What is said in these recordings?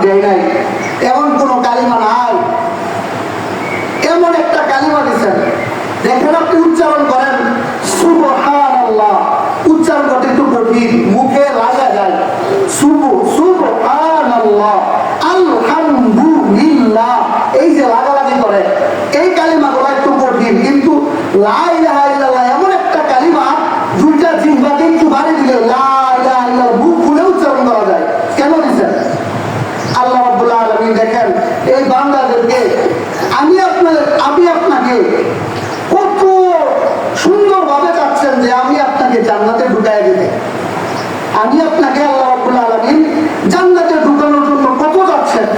দেয় নাই, এমন কোন কালিমা নাই। এমন একটা কালিমা দিচ্ছেন, দেখেন আপনি উচ্চারণ করেন সুবহানাল্লাহ, উচ্চারণ করতে একটু কঠিন, মুখে লাগা যায়। সুবহানাল্লাহ, আলহামদুলিল্লাহ, এই যে লাগালাগি করে, এই কালিমাগুলো একটু কঠিন, কিন্তু লা ইলাহা ইল্লাল্লাহ এমন একটা কালিমা, দুইটা জিহ্বাকে একটু বাড়ি দিলে লা ইলাহা ইল্লাল্লাহ মুখ খুলে উচ্চারণ করা যায়। কেন দিচ্ছেন? আল্লাহ রাব্বুল আলামিন দেখেন এই বান্দাদেরকে, আমি আপনাকে কত সুন্দর ভাবে চাচ্ছেন যে আমি আপনাকে জান্নাতে ঢুকাই দিতে। আমি আপনাকে আল্লাহ রাব্বুল আলামিন জান্নাতে ঢুকানোর জন্য কত যাচ্ছেন।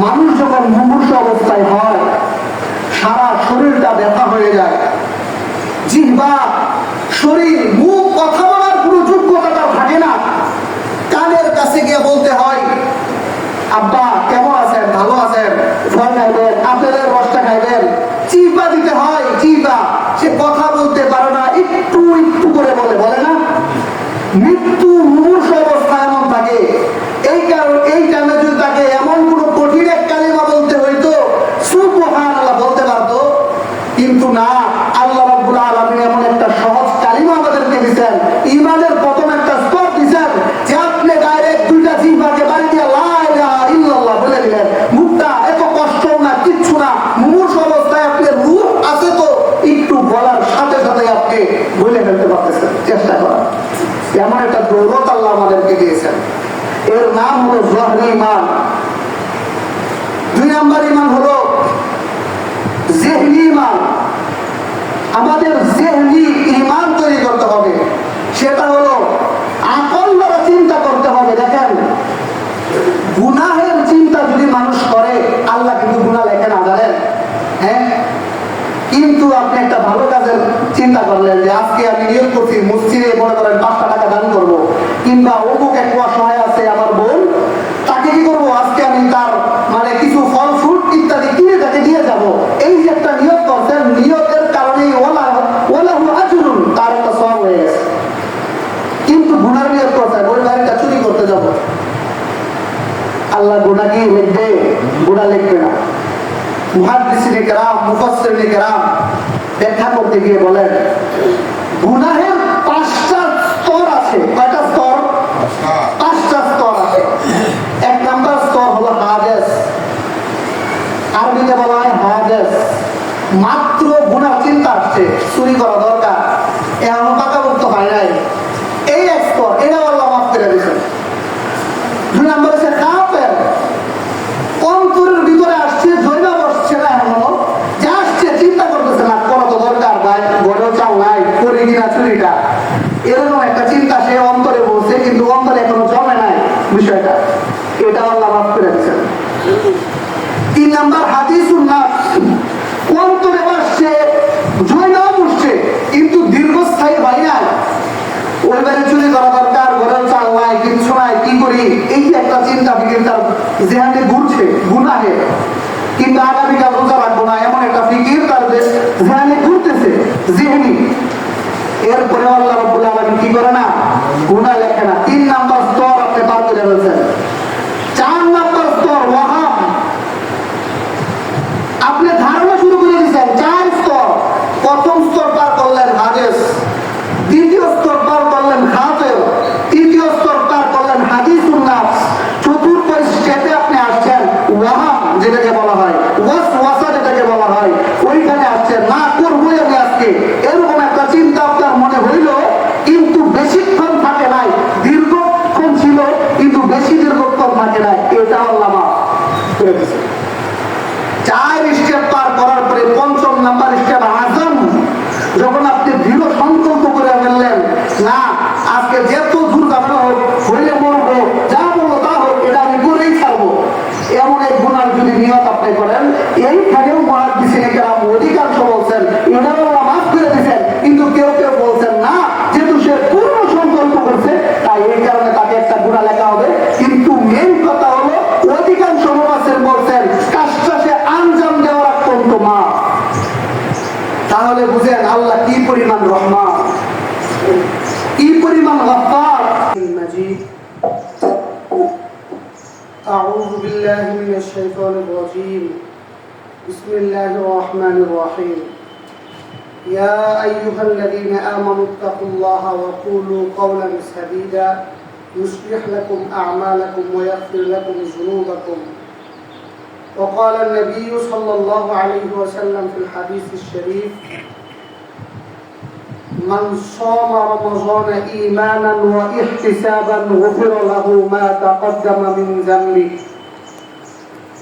মানুষ যখন মুমূর্ষ অবস্থায় হয়, সারা শরীরটা ব্যথা হয়ে যায়, জিহ্বা, শরীর, মুখ, কথা বলার কোনো যোগ্যতা থাকে না। কানের কাছে গিয়ে বলতে হয় আব্বা কেমন আছেন, ভালো আছেন, ফল খাইবেন, আপেলের রসটা খাইবেন। জিহ্বা দিতে হয়, জিহ্বা, সে কথা বলতে পারে না, একটু একটু করে বলে না। মৃত্যু মুমূর্ষ অবস্থা এমন থাকে, এই টাইমে যদি তাকে এমন কোন কঠিন এক কালিমা বলতে হইতো, সুবহানাল্লাহ বলতে পারতো, কিন্তু না, আল্লাহ রাব্বুল আলামিন এমন একটা সহজ কালিমা আমাদেরকে দিচ্ছেন, ঈমানের প্রথম একটা স্তর দিচ্ছেন, যে আপনি ডাইরেক্ট দুইটা জিহ্বাকে বাড়ি দিয়ে লা ইলাহা ইল্লাল্লাহ বলে দিলেন। মুখটা এত কষ্ট না, কিচ্ছু না, মুমূর্ষ অবস্থায় আপনি রূহ আছে তো একটু বলার সাথে সাথে আপনি বলে ফেলতে পারতেছেন। চেষ্টা করার এমন একটা দৌলত আল্লাহ আমাদেরকে দিয়েছেন, এর নাম হলো জহরি ঈমান। 2 নম্বর ঈমান হলো যিহনি ঈমান। আমাদের যিহনি ঈমান তৈরি করতে হবে, সেটা হলো আকল দ্বারা চিন্তা করতে হবে। দেখেন গুনাহের চিন্তা যদি মানুষ করে, আল্লাহ কিন্তু গুনাহ লেখে না, জানেন? হ্যাঁ, কিন্তু আপনি একটা ভালো কাজের চিন্তা করলেন যে আজকে আমি নিয়োগ করছি মসজিদে মনে করেন 5টা টাকা দান করবো, কিংবা অমুক এক অসহায় আছে আমার বোন, তাকে কি করবো, আজকে আমি তার মানে কিছু ফল ফ্রুট ইত্যাদি কিনে তাকে দিয়ে যাব। এই যে একটা নিয়োগ করছেন, নিয়োগের কারণে ওয়ালাহু আজরুন, তার একটা সওয়াব হয়ে গেছে। কিন্তু গুনার নিয়োগ করছেন, ওই বাড়িটা চুরি করতে যাব, আল্লাহ গুনাহ কি লিখবে? গুনাহ লিখবে না। মুহাদ্দিসিনে কেরাম, মুফাসসিরিনে কেরাম ব্যাখ্যা করতে গিয়ে বলেন গুনাহের 5টা স্তর আছে। কয়টা স্তর? 5টা স্তর আছে। 1 নাম্বার স্তর হলো হাদেস, আরবিতে বলা হয় হাদেস। মাত্র গুনাহ চিন্তা আসছে, চুরি করা দরকার, এমন পাকাপোক্ত হয় নাই, এই এক স্তর, এটা আল্লাহ মাফ করে দিয়েছেন। 2 নাম্বার হচ্ছে কাফের, অন্তরের ভিতরে আসছে, জয়না বসছে না, এমন যে আসছে, চিন্তা করতেছে না, করা তো দরকার, ভাই ঘরেও চাল নাই, করি কিনা চুরিটা, এরকম একটা চিন্তা সে অন্তরে বলছে, কিন্তু অন্তরে এখনো জমে নাই বিষয়টা, এটা আল্লাহ মাফ করে দিচ্ছেন। 3 নাম্বার হাদিসুন নাফস, অন্তরে বসছে, জয়নাও বসছে, কিন্তু দীর্ঘস্থায়ী হয় নাই। ওই বাড়ি চুরি করা দরকার, ঘরেও চাল নাই, কিছু নাই, কি করি, এই যে একটা চিন্তা ফিকির তার যেখানে ঘুরছে গুনাহে, কিন্তু আগামীকাল রোজা রাখবো না, এমন একটা ফিকির তার যেখানে ঘুরতেছে যিহনি। এরপরে আল্লাহ রাব্বুল আলামিন কি করে না, গুনাহ লেখে না। 3 নাম্বার স্তর আপনি পার করে ফেলছেন। 4 নাম্বার স্তর ওয়াহাম, আপনি ধারণা শুরু করে দিয়েছেন। 4 স্তর, প্রথম স্তর পার করলেন হাদিস, দ্বিতীয় স্তর পার করলেন খাতের, তৃতীয় স্তর পার করলেন হাদিসুন নাফস, চতুর্থ স্টেপে আপনি আসছেন ওয়াহাম, যেটাকে বলা হয় ওয়াসওয়াসা, যেটাকে বলা হয়, ওইখানে আসছেন। না করবোই আমি আজকে, এরকম একটা চিন্তা আপনার মনে হইল, কিন্তু বেশিক্ষণ থাকে নাই, দীর্ঘক্ষণ ছিল, কিন্তু বেশি দীর্ঘক্ষণ থাকে নাই, এটা আল্লাহ মাফ করে দিয়েছে। 4 স্টেপ পার করার পরে 5ম নাম্বার স্টেপ আযম, যখন আপনি দৃঢ় সংকল্প করে ফেললেন, না আজকে যেত দূর যাবে হোক, হইলে মরবো, যা বলবো তা হোক, এটা আমি করেই ছাড়বো, এমন এক গুনার যদি নিয়ত আপনি করেন, এইখানেও মুহাদ্দিসিনে কেরাম অধিকাংশ বলছেন এটা আল্লাহ মাফ করে দিয়েছেন, কিন্তু কেউ কেউ বলছেন না, যেহেতু সে পূর্ণ সংকল্প করছে, তাই এই কারণে তাকে একটা গুনাহ লেখা হবে। কিন্তু মেইন কথা হলো অধিকাংশ মুফাসসির বলছেন أعوذ بالله من الشيطان الرجيم بسم الله الرحمن الرحيم يا أيها الذين آمنوا اتقوا الله وقولوا قولا سديدا يصلح لكم أعمالكم ويغفر لكم ذنوبكم وقال النبي صلى الله عليه وسلم في الحديث الشريف من صام رمضان إيمانا واحتسابا غفر له ما تقدم من ذنبه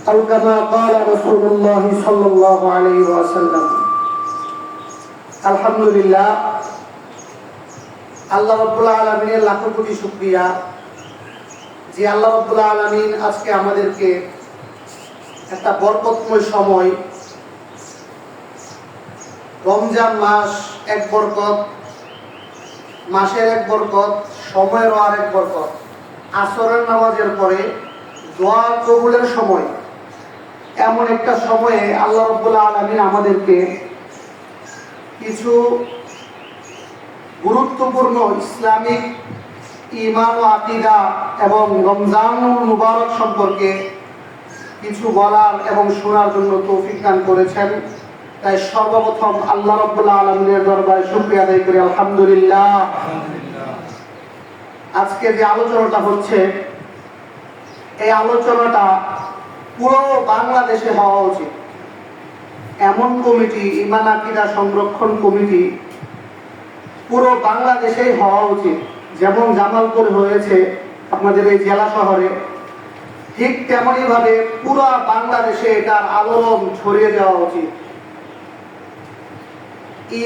أو كما قال رسول الله صلى الله عليه وسلم الحمد لله আল্লাহ রাব্বুল আলামিনের লাখ কোটি শুকরিয়া যে আল্লাহ রাব্বুল আলামিন আজকে আমাদেরকে একটা বরকতময় সময় রমজান মাস এক বরকত, মাসের এক বরকত, সময়ের আর এক বরকত, আসরের নামাজের পরে দোয়া কবুলের সময়, এমন একটা সময়ে আল্লাহ রাব্বুল আলামিন আমাদেরকে কিছু গুরুত্বপূর্ণ ইসলামিক ঈমান ও আকীদা এবং রমজানুল মুবারক সম্পর্কে কিছু বলার এবং শোনার জন্য তৌফিক দান করেছেন। তাই সর্বপ্রথম আল্লাহ রাব্বুল আলামিনের দরবারে শুকরিয়া আদায় করি, আলহামদুলিল্লাহ। আজকে যে আলোচনাটা হচ্ছে, এই আলোচনাটা পুরো বাংলাদেশে হওয়া উচিত। এমন কমিটি, ঈমান আকীদা সংরক্ষণ কমিটি পুরো বাংলাদেশেই হওয়া উচিত। যেমন জামালপুর হয়েছে আপনাদের এই জেলা শহরে, ঠিক তেমনই ভাবে পুরো বাংলাদেশে এটার আলোড়ন ছড়িয়ে দেওয়া উচিত।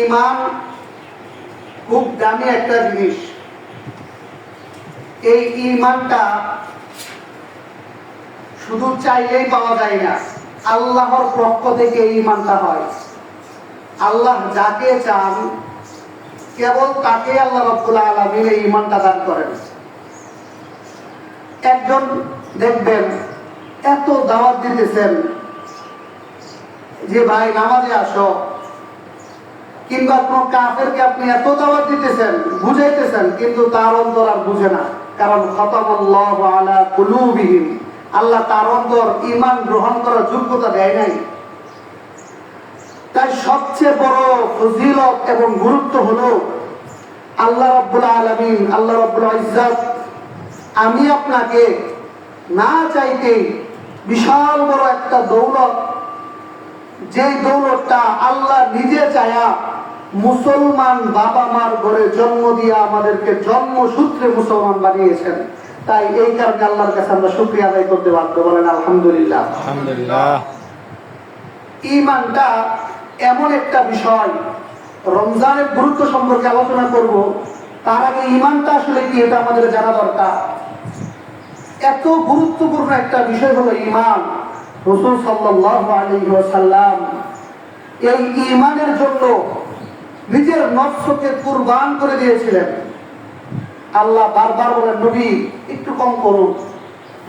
ঈমান খুব দামি একটা জিনিস। এই ঈমানটা শুধু চাইলেই পাওয়া যায় না, আল্লাহর পক্ষ থেকে ঈমানটা হয়। আল্লাহ যাকে চান কেবল তাকে আল্লাহ রাব্বুল আলামিন এই ঈমানটা দান করেন। একজন দেখবেন এত দাওয়াত দিতেছেন যে ভাই নামাজে আসো, কিংবা কোন কাফেরকে আপনি এত দাওয়াত দিতেছেন, বুঝাইতেছেন, কিন্তু তার অন্তর আর বুঝে না, কারণ খতামাল্লাহু আলা কুলুবিহিম, আল্লাহ তার অন্তর ঈমান গ্রহণ করার যোগ্যতা দেয় নাই। তাই সবচেয়ে বড় ফজিলত এবং গুরুত্ব হলো আল্লাহ রাব্বুল আলামিন, আল্লাহ রাব্বুল ইজ্জত আমি আপনাকে না চাইতে বিশাল বড় একটা দৌলত, যে দৌলতটা আল্লাহ নিজে চায়া মুসলমান বাবা মার ঘরে জন্ম দিয়া আমাদেরকে জন্মসূত্রে মুসলমান বানিয়েছেন। তাই এই কারণে আল্লাহর কাছে আমরা শুকরিয়া আদায় করতে বাধ্য। বলেন আলহামদুলিল্লাহ। আলহামদুলিল্লাহ। ঈমানটা এমন একটা বিষয়, রমজানের গুরুত্ব সম্পর্কে আলোচনা করব, তার আগে ঈমানটা আসলে কি এটা আমাদের জানা দরকার। এত গুরুত্বপূর্ণ একটা বিষয় হলো ঈমান। রাসূল সাল্লাল্লাহু আলাইহি ওয়াসাল্লাম এই ঈমানের জন্য নিজের নফসকে কুরবান করে দিয়েছিলেন। আল্লাহ বারবার বলেন, নবী একটু কম করুন।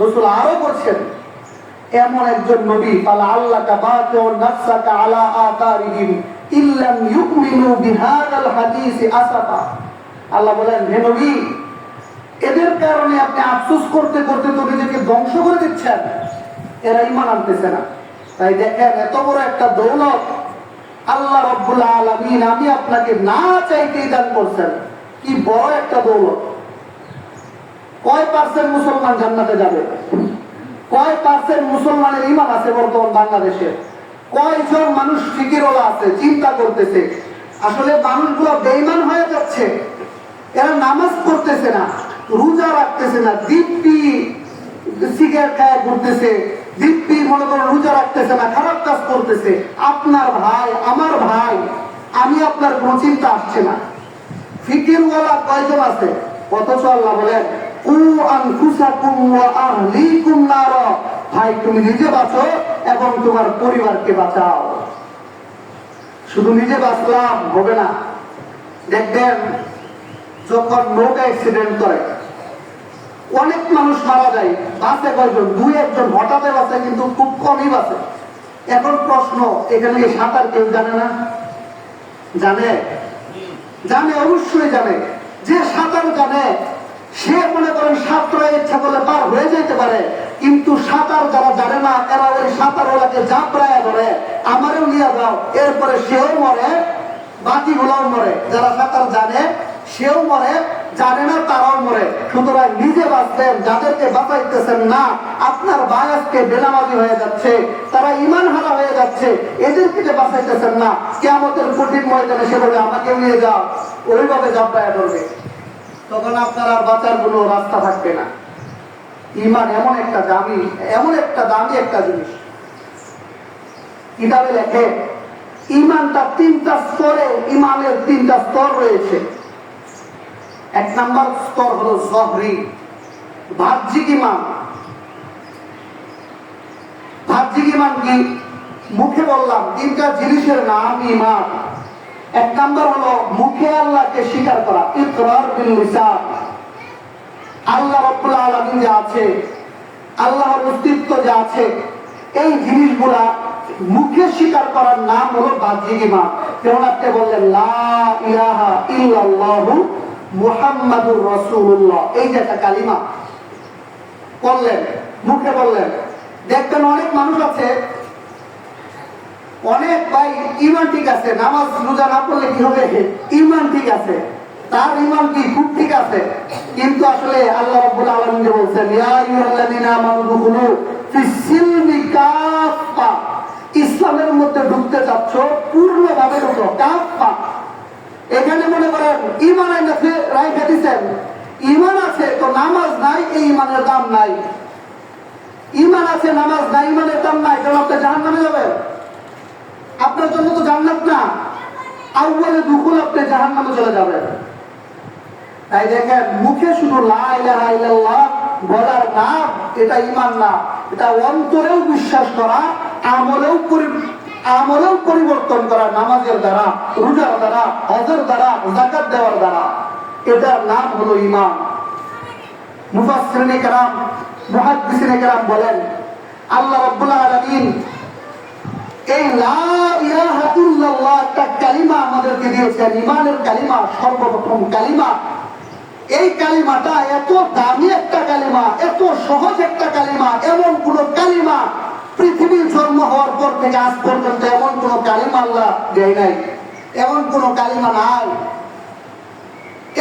রাসূল আরো বলছেন, এমন একজন নবী, ফালা আল্লাকা বাতিউ নাফসাকা আলা আতারিহিম ইল্লাম ইউমিনু বিহাদাল হাদিসি আসাফা। আল্লাহ বলেন, হে নবী, এদের কারণে আপনি আফসোস করতে করতে তো নিজেকে ধ্বংস করে দিচ্ছেন, এরা ঈমান আনতেছে না। তাই দেখেন এত বড় একটা দৌলত আল্লাহ রাব্বুল আলামিন আমি আপনাকে না চাইতেই দান করছেন। কি বড় একটা দৌলত। কয় পার্সেন্ট মুসলমান জান্নাতে যাবে? কয় পার্সেন্ট মুসলমানের ঈমান আছে বর্তমান বাংলাদেশে? কয়জন মানুষ ফিকিরওয়ালা আছে, চিন্তা করতেছে? আসলে মানুষগুলো বেঈমান হয়ে যাচ্ছে। এরা নামাজ পড়তেছে না, রোজা রাখতেছে না, দিব্যি সিগারেট খায় ঘুরতেছে, দিব্যি মনে করেন রোজা রাখতেছে না, খারাপ কাজ করতেছে। আপনার ভাই, আমার ভাই, আমি আপনার কোন চিন্তা আসছে না। ফিকিরওয়ালা কয়জন আছে? অথচ আল্লাহ বলেন, উ আনফুসাকুম ওয়া আহলিকুম নার, ভাই তুমি নিজে বাঁচো এবং তোমার পরিবারকে বাঁচাও। শুধু নিজে বাঁচলাম হবে না। দেখবেন যখন নৌকা অ্যাক্সিডেন্ট করে অনেক মানুষ মারা যায়, বাঁচে কয়জন? দুই একজন হঠাৎ বাঁচে, কিন্তু খুব কমই বাঁচে। এখন প্রশ্ন, এখানে সাঁতার কেউ জানে না? জানে? জানে, অবশ্যই জানে। যে সাঁতার জানে সে মনে করেন সাঁতরে ইচ্ছা করলে পার হয়ে যেতে পারে, কিন্তু সাঁতারওয়ালাকে জাপড়ায় ধরে আমারও নিয়ে যাও, এরপরে সেও মরে, বাকিগুলোও মরে। যারা সাঁতার জানে সেও মরে, জানে না তারাও মরে। সুতরাং নিজে বাঁচবেন, যাদেরকে বাঁচাইতেছেন না আপনার ভাই আজকে বেনামাজি হয়ে যাচ্ছে, তারা ইমান হারা হয়ে যাচ্ছে, এদেরকে যে বাঁচাইতেছেন না, কিয়ামতের কঠিন ময়দানে সেভাবে আমাকে নিয়ে যাও, ওইভাবে জাপড়ায় ধরবে, তখন আপনার আর বাঁচার কোনো রাস্তা থাকবে না। ইমান এমন একটা দামি একটা জিনিস। কিতাবে লেখে ইমানটা তিনটা স্তরে, ইমানের তিনটা স্তর রয়েছে। এক নাম্বার স্তর হলো জহরি, বাহ্যিক ইমান। বাহ্যিক ইমান কি? মুখে বললাম তিনটা জিনিসের নাম ইমান। এক নাম্বার হলো মুখে আল্লাহকে স্বীকার করা, ইকরার বিল লিসান। আল্লাহ রাব্বুল আলামিন যে আছে, আল্লাহর অস্তিত্ব যে আছে, এই জিনিসগুলা মুখে স্বীকার করার নাম হলো বাহ্যিক ঈমান। যেমন আপনি বললেন লা ইলাহা ইল্লাল্লাহু মুহাম্মাদুর রাসূলুল্লাহ, এই যে একটা কালিমা বললেন, মুখে বললেন। দেখবেন অনেক মানুষ আছে, অনেক ভাই ঈমান ঠিক আছে, নামাজ রোজা না পড়লে কি হবে, ঈমান ঠিক আছে, তার ঈমান কি খুব ঠিক আছে, কিন্তু আসলে আল্লাহ রাব্বুল আলামিন যে বলছেন ইয়া আইয়ুহাল্লাযীনা আমানু দুখুলু ফিস-সিলমি কাফা, ইসলামের মধ্যে ঢুকতে যাচ্ছ পূর্ণভাবে ঢুকো, কাফা। এখানে মনে করেন ঈমান আছে রাইখা দিয়েছেন, ঈমান আছে তো নামাজ নাই, এই ঈমানের দাম নাই। ঈমান আছে নামাজ নাই, ঈমানের দাম নাই, কারণ আপনি জাহান্নামে যাবেন। আপনার জন্য তো জান্নাত না, আউয়ালে দুখুল, আপনি জাহান্নামে চলে যাবেন। তাই দেখেন মুখে শুধু লা ইলাহা ইল্লাল্লাহ বলার নাম এটা ঈমান না, এটা অন্তরেও বিশ্বাস করা, আমলেও পরিবর্তন করা, নামাজের দ্বারা, রোজার দ্বারা, হজের দ্বারা, যাকাত দেওয়ার দ্বারা, এটার নাম হলো ঈমান। মুফাসসিরিনে কেরাম, মুহাদ্দিসিনে কেরাম বলেন আল্লাহ রাব্বুল আলামিন এই লা ইলাহা ইল্লাল্লাহ একটা কালিমা আমাদেরকে দিয়েছেন, ঈমানের কালিমা, সর্বপ্রথম কালিমা। এই কালিমাটা এত দামি একটা কালিমা, এত সহজ একটা কালিমা, এমন কোন কালিমা পৃথিবীর জন্ম হওয়ার পর থেকে আজ পর্যন্ত এমন কোন কালিমা আল্লাহ দেয় নাই, এমন কোন কালিমা নাই।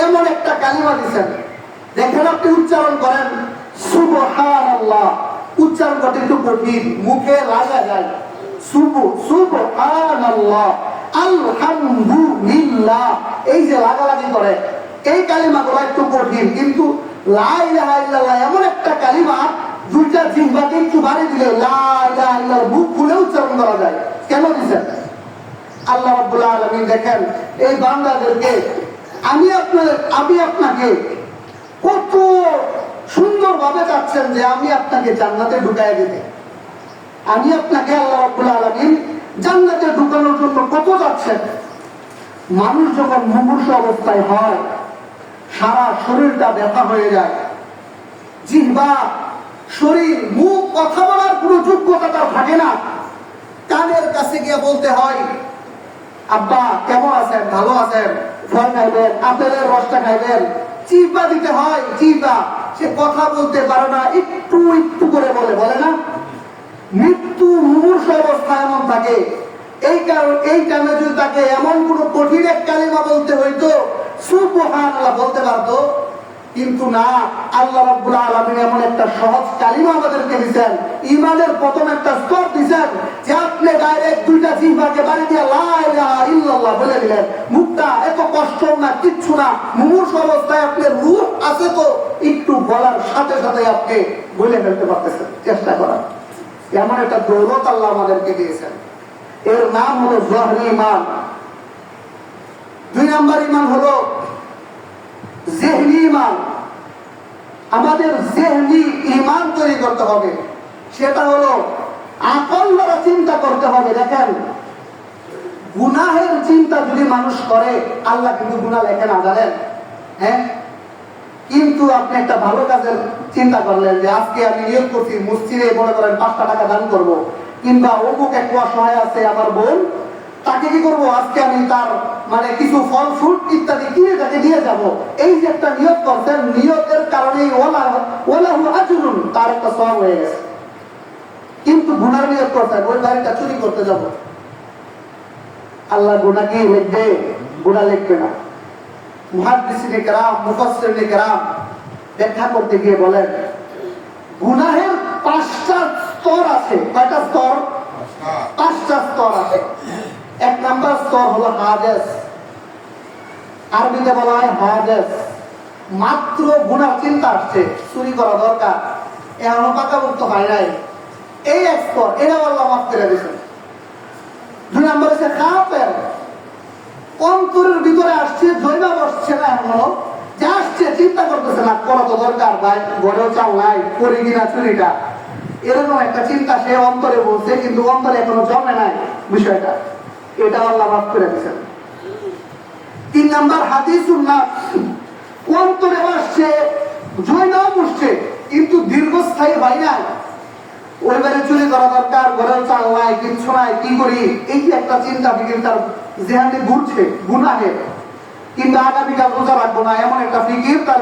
এমন একটা কালিমা দিচ্ছেন, দেখেন আপনি উচ্চারণ করেন সুবহানাল্লাহ, উচ্চারণ করতে একটু কঠিন, মুখে লাগা যায়, সুবহানাল্লাহ, আলহামদুলিল্লাহ, এই যে লাগালাগি করে, এই কালিমাগুলো একটু কঠিন, কিন্তু লা ইলাহা ইল্লাল্লাহ এমন একটা কালিমা, দুইটা জিহ্বাকে একটু বাড়ি দিলে লা ইলাহা ইল্লাল্লাহ মুখ খুলে উচ্চারণ করা যায়। কেন দিচ্ছেন? আল্লাহ রাব্বুল আলামিন দেখেন এই বান্দাদেরকে, আমি আপনাকে কত সুন্দর ভাবে চাচ্ছেন যে আমি আপনাকে জান্নাতে ঢুকায় দিতে, আমি আপনাকে আল্লাহ রাব্বুল আলামিন জান্নাতে ঢুকানোর জন্য কত যাচ্ছেন। মানুষ যখন মুমূর্ষু অবস্থায় হয়, সারা শরীরটা ব্যথা হয়ে যায়, জিহ্বা, শরীর, মুখ, কথা বলার কোনো যোগ্যতা তার থাকে না। কানের কাছে গিয়ে বলতে হয় আব্বা কেমন আছেন, ভালো আছেন, ফল খাইবেন, আপেলের রসটা খাইবেন, চিপা দিতে হয়, চিপা। সে কথা বলতে পারে না, একটু একটু করে বলে না। মৃত্যু মুমূর্ষু অবস্থা এমন থাকে, এই কারণে যদি তাকে এমন কোন কঠিন এক কালিমা বলতে হইতো, সুবহানাল্লাহ বলতে পারতো, কিন্তু না, আল্লাহ রাব্বুল আলামিন এমন একটা সহজ কালিমা আমাদেরকে দিয়েছেন, ঈমানের প্রথম একটা স্তর দিয়েছেন, যে আপনি ডাইরেক্ট দুইটা জিহ্বাকে বাড়ি দিয়ে লা ইলাহা ইল্লাল্লাহ বলে দিলেন। মুখটা এত কষ্ট না, কিচ্ছু না, মুমূর্ষু অবস্থায় আপনার রূহ আছে তো একটু বলার সাথে সাথে আপনি বলে ফেলতে পারতেছেন, চেষ্টা করা। এমন একটা দৌলত আল্লাহ আমাদেরকে দিয়েছেন, এর নাম হলো জহরি ঈমান। দুই নাম্বার ঈমান হলো যেহনি ঈমান। আমাদের যেহনি ঈমান তৈরি করতে হবে, সেটা হলো আকল দ্বারা চিন্তা করতে হবে। দেখেন গুনাহের চিন্তা যদি মানুষ করে, আল্লাহ কিন্তু গুনাহ লেখে না, জানেন? হ্যাঁ, কিন্তু আপনি একটা ভালো কাজের চিন্তা করলেন যে আজকে আমি নিয়োগ করছি মসজিদে মনে করেন 5টা টাকা দান করব, কিংবা অমুক এক অসহায় আছে আমার বোন, তাকে কি করবো, আজকে আমি তার মানে কিছু ফল ফ্রুট ইত্যাদি কিনে তাকে দিয়ে যাব। এই যে একটা নিয়োগ করছেন, নিয়োগের কারণে ওয়ালাহু আজরুন, তার একটা সওয়াব হয়ে গেছে। কিন্তু গুনার নিয়ত করতেন, ওই বাড়িটা চুরি করতে যাব, আল্লাহ গুনাহ কি লিখবে? গুনাহ লিখবে না। মুহাদ্দিসিনে কেরাম, মুফাসসিরিনে কেরাম ব্যাখ্যা করতে গিয়ে বলেন, গুনাহের 5টা স্তর আছে। কয়টা স্তর? 5টা স্তর আছে। 1 নাম্বার স্তর হলো হাদেস, আরবিতে বলা হয় হাদেস। মাত্র গুনার চিন্তা আসছে, চুরি করা দরকার, এখনো পাকাভুক্ত হয় নাই, এই এক স্তর, এটা আল্লাহ মাফ করে দিয়েছেন। 2 নাম্বার হচ্ছে কাফের, অন্তরের ভিতরে আসছে, জৈবা বসছে না, এখনো যা আসছে চিন্তা করতেছে না, করা তো দরকার, ভাই ঘরেও চাল নাই, করি কিনা চুরিটা, এরকম একটা চিন্তা সে অন্তরে বলছে, কিন্তু অন্তরে এখনো জমে নাই বিষয়টা, এটা আল্লাহ মাফ করে দিয়েছেন। 3 নাম্বার হাদিসুন নাফস, অন্তরে আসছে, জৈনাও বসছে, কিন্তু দীর্ঘস্থায়ী হয় না, ওই বাড়ি চুরি করা দরকার, ঘরেও চাল নাই, কিচ্ছু নাই, কি করি, এই যে একটা চিন্তা ফিকির তার জেহানে ঘুরছে গুনাহের, কিন্তু আগামীকাল রোজা রাখবো না, এমন একটা ফিকির তার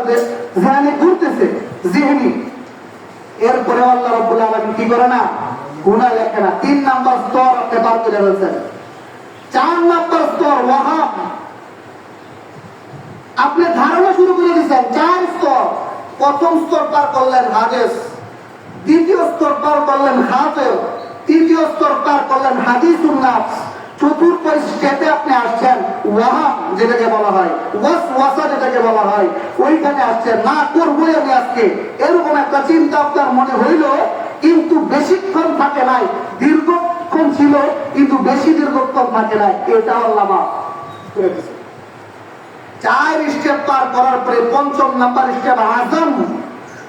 জেহানে ঘুরতেছে জেহেনি, এরপরে আল্লাহ রাব্বুল আলামিন কি করে না? গুনাহ লেখে না। 3 নাম্বার স্তর আপনি পার করে ফেলছেন। 4 নাম্বার স্তর ওয়াহাব, আপনি ধারণা শুরু করে দিচ্ছেন। 4 স্তর, প্রথম স্তর পার করলেন হাদিস, দ্বিতীয় স্তর পার করলেন হাফেজ, তৃতীয় স্তর পার করলেন হাদিসুন নাফস, চতুর্থ স্টেপে আপনি আসছেন ওয়াহাব, যেটাকে বলা হয় ওয়াসওয়াসা, যেটাকে বলা হয়, ওইখানে আসছেন। না করবই আমি আজকে, এরকম একটা চিন্তা আপনার মনে হইল, কিন্তু বেশিক্ষণ থাকে নাই, দীর্ঘক্ষণ ছিল, কিন্তু বেশি দীর্ঘক্ষণ থাকে নাই, এটা আল্লাহ মাফ করে দিয়েছে। 4 স্টেপ পার করার পরে 5ম নাম্বার স্টেপ আযম,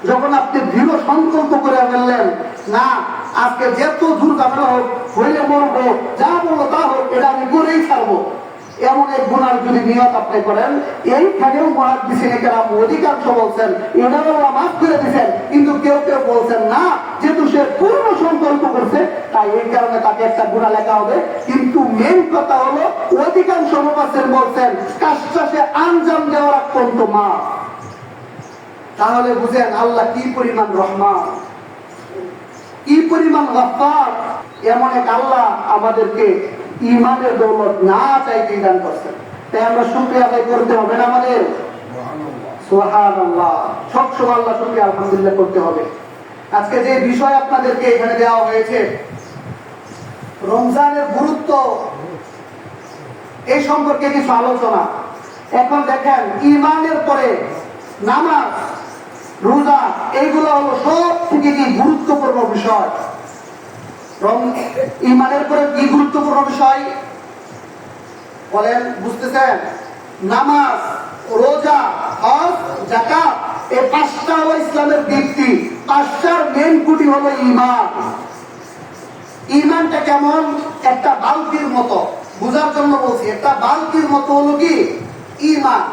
যখন আপনি দৃঢ় সংকল্প করে ফেললেন, না আজকে যত দুর্ঘটনা হোক, হইলে মরবো, যা বলবো তা হোক, এটা আমি করেই ছাড়বো, এমন এক গুনার যদি নিয়ত আপনি করেন, এইখানেও মুহাদ্দিসিনে কেরাম অধিকাংশ বলছেন এটাও আল্লাহ মাফ করে দিয়েছেন, কিন্তু কেউ কেউ বলছেন না, যেহেতু সে পূর্ণ সংকল্প করছে, তাই এই কারণে তাকে একটা গুনাহ লেখা হবে। কিন্তু মেন কথা হলো, অধিকাংশ মুফাসসির বলছেন কাজটা সে আঞ্জাম দেওয়ার পর্যন্ত মাফ। তাহলে বুঝেন আল্লাহ কি পরিমাণ রহমান, কি পরিমাণ গফফার। এমন এক আল্লাহ আমাদেরকে ঈমানের দৌলত না চাইতেই দান করছেন, তাই আমরা শুকরিয়া আদায় করতে হবে না আমাদের? সুবহানাল্লাহ, সবসময় আল্লাহ শুকরিয়া আলহামদুলিল্লাহ করতে হবে। আজকে যে বিষয় আপনাদেরকে এখানে দেওয়া হয়েছে, রমজানের গুরুত্ব, এই সম্পর্কে কিছু আলোচনা। এখন দেখেন, ঈমানের পরে নামাজ, রোজা, এইগুলো হলো সব থেকে কি গুরুত্বপূর্ণ বিষয়। ঈমানের পরে কি গুরুত্বপূর্ণ বিষয় বলেন, বুঝতেছেন? নামাজ, রোজা, হজ, যাকাত, এই 5টা হলো ইসলামের ভিত্তি। 5টার মেইন খুঁটি হলো ঈমান। ঈমানটা কেমন? একটা বালতির মতো, বুঝার জন্য বলছি, একটা বালতির মতো হলো কি ঈমান।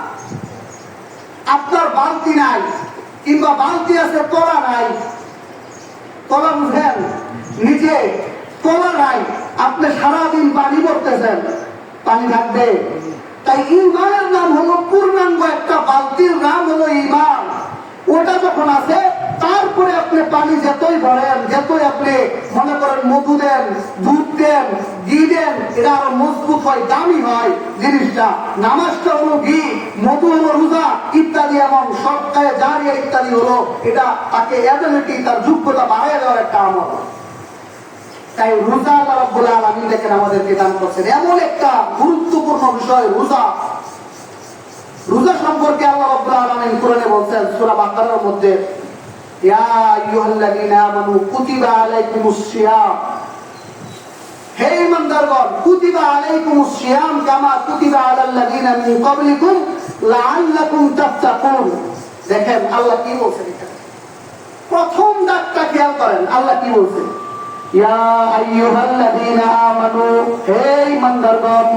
আপনার বালতি নাই, কিংবা বালতি আছে তলা নাই, তলা বুঝেন, নিচে তলা নাই, আপনি সারাদিন পানি ভরতেছেন, পানি থাকবে? তাই ঈমানের নাম হলো পূর্ণাঙ্গ একটা বালতির নাম হলো ঈমান। ওটা যখন আছে, তারপরে আপনি পানি যতই ভরেন, যতই আপনি মনে করেন মধু দেন, দুধ দেন, ঘি দেন, এটা আরো মজবুত হয়, দামি হয় জিনিসটা। নামাজটা হলো ঘি, মধু হলো রোজা ইত্যাদি, এবং সবকায়ে জারিয়া ইত্যাদি হলো, এটা তাকে অ্যাবিলিটি, তার যোগ্যতা বাড়ায় দেওয়ার একটা আমল। তাই রোজা আল্লাহ রাব্বুল আলামিন দেখেন আমাদেরকে দান করছেন, এমন একটা গুরুত্বপূর্ণ বিষয় রোজা। রোজা সম্পর্কে আল্লাহ রাব্বুল আলামিন কোরআনে বলছেন সূরা বাকারার মধ্যে, ইয়া আইয়ুহাল্লাযীনা আমানু কুতিবা আলাইকুমুস সিয়াম, হে ঈমানদারগণ, কুতিবা আলাইকুমুস সিয়াম কামা কুতিবা আলাল্লাযীনা মিন ক্বাবলিকুম লাআল্লাকুম তাত্তাকুন। দেখেন আল্লাহ কি বলছেন এখানে, প্রথম ডাকটা খেয়াল করেন, আল্লাহ কি বলছেন, ইয়া আইয়ুহাল্লাযীনা আমানু, হে ঈমানদারগণ।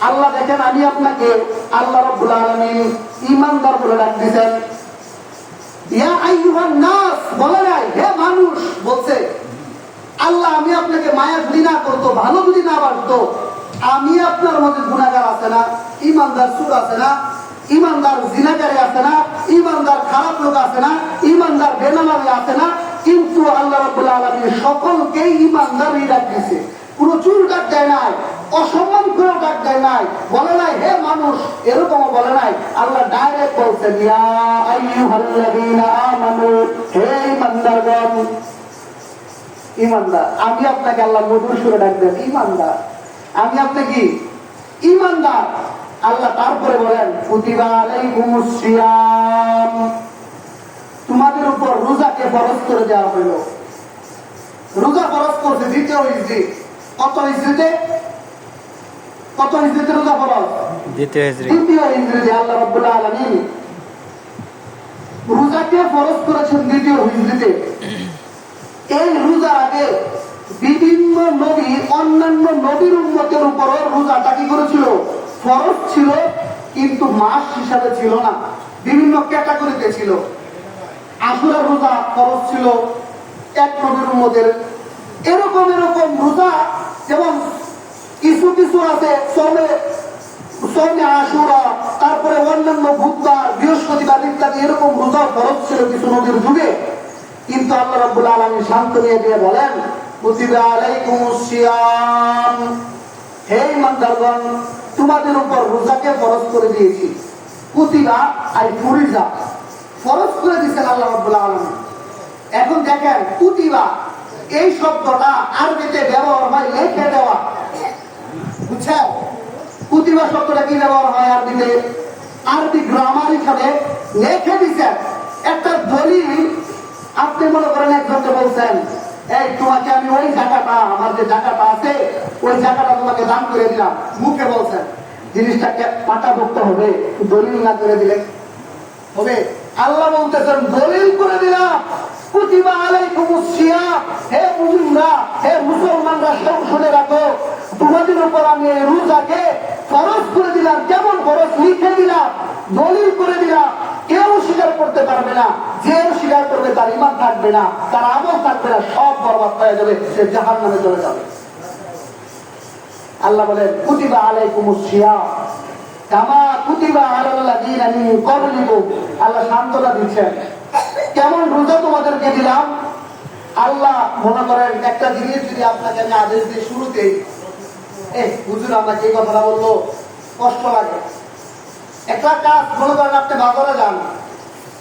আল্লাহ দেখেন, আমি আপনাকে আল্লাহ রাব্বুল আলামিন ঈমানদার বলে ডাক দিয়েছেন। ইয়া আইয়ুহান নাস বলে নাই, হে মানুষ বলছে। আল্লাহ আমি আপনাকে মায়া যদি না করতো, ভালো যদি না বাসতো, আমি আপনার মধ্যে গুনাহগার আছে না, ঈমানদার সুর আছে না, ঈমানদার জিনাকারী আছে না, ঈমানদার খারাপ লোক আছে না, ঈমানদার বেনামাজি আছে না, কিন্তু আল্লাহ রাব্বুল আলামিন সকলকেই ইমানদারই ডাক দিছে, পুরো চুল ডাক দেয় নাই, অসম্মান করেও ডাক দেয় নাই, বলে নাই হে মানুষ, এরকম বলে নাই। আল্লাহ ডাইরেক্ট বলছেন ইয়া আইয়ুহাল্লাযীনা আমানু, হে ইমানদারগণ। ইমানদার আমি আপনাকে আল্লাহ মধুর সুরে ডাক দেন ইমানদার, আমি আপনাকে ইমানদার। আল্লাহ তারপরে বলেন কুতিবা আলাইকুমুস সিয়াম, তোমাদের উপর রোজাকে ফরজ করে দেওয়া হইল। রোজা ফরজ করছে দ্বিতীয় হিজরি। কত হিজরিতে? কত হিজরিতে রোজা ফরজ? দ্বিতীয় হিজরিতে আল্লাহ রাব্বুল আলামিন রোজাকে ফরজ করেছেন দ্বিতীয় হিজরিতে। এই রোজার আগে বিভিন্ন নবী অন্যান্য নবীর উম্মতের উপর রোজাটা কি করেছিল? ফরজ ছিল, কিন্তু মাস হিসাবে ছিল না, বিভিন্ন ক্যাটাগরিতে ছিল। আশুরা রোজা ফরজ ছিল এক নবীর উম্মতের। এরকম এরকম রোজা, যেমন কিছু কিছু আছে সৌমে আশুরা, তারপরে অন্যান্য বুধবার, বৃহস্পতিবার ইত্যাদি এরকম রোজা ফরজ ছিল কিছু নবীর যুগে। কিন্তু আল্লাহ রাব্বুল আলামিন শান্ত নিয়ে দিয়ে বলেন কুতিবা আলাইকুমুস সিয়াম, হে ইমানদারগণ, তোমাদের উপর রোজাকে ফরজ করে দিয়েছি। কুতিবা আই ফুরিজা, ফরজ করে দিয়েছেন আল্লাহ রাব্বুল আলামিন। এখন দেখেন কুতিবা এই শব্দটা আরবিতে ব্যবহার হয় লিখে দেওয়া, বুঝছেন? কুতিবা শব্দটা কি ব্যবহার হয় আরবিতে? আরবি গ্রামার হিসাবে লিখে দিচ্ছেন একটা দলিল। আপনি মনে করেন একজনকে বলছেন এই তোমাকে আমি ওই জায়গাটা, আমার যে জায়গাটা আছে ওই জায়গাটা তোমাকে দান করে দিলাম, মুখে বলছেন, জিনিসটাকে পাকাপোক্ত হবে, দলিল না করে দিলে হবে? আল্লাহ বলতেছেন দলিল করে দিলাম কুতিবা আলাইকুমুস সিয়াম, হে মুমিনরা, হে মুসলমানরা, সব শুনে রাখো, তোমাদের উপর আমি এই রোজাকে ফরজ করে দিলাম। কেমন ফরজ? লিখে দিলাম, দলিল করে দিলাম। কেউ স্বীকার করতে পারবে না, যে স্বীকার করবে তার ঈমান থাকবে না, তার আমল থাকবে না, সব বরবাদ হয়ে যাবে, সে জাহান্নামে চলে যাবে। আল্লাহ বলেন কুতিবা আলাইকুমুস সিয়াম কামা কুতিবা আলাল্লাযীনা মিন ক্বাবলিকুম, আল্লাহ সান্ত্বনা দিচ্ছেন কেমন রোজা তোমাদেরকে দিলাম। আল্লাহ মনে করেন একটা জিনিস যদি আপনাকে আমি আদেশ দিই শুরুতেই, হুজুর আমাকে এই কথাটা বললো, কষ্ট লাগে। একটা কাজ মনে করেন আপনি বাজারে যান,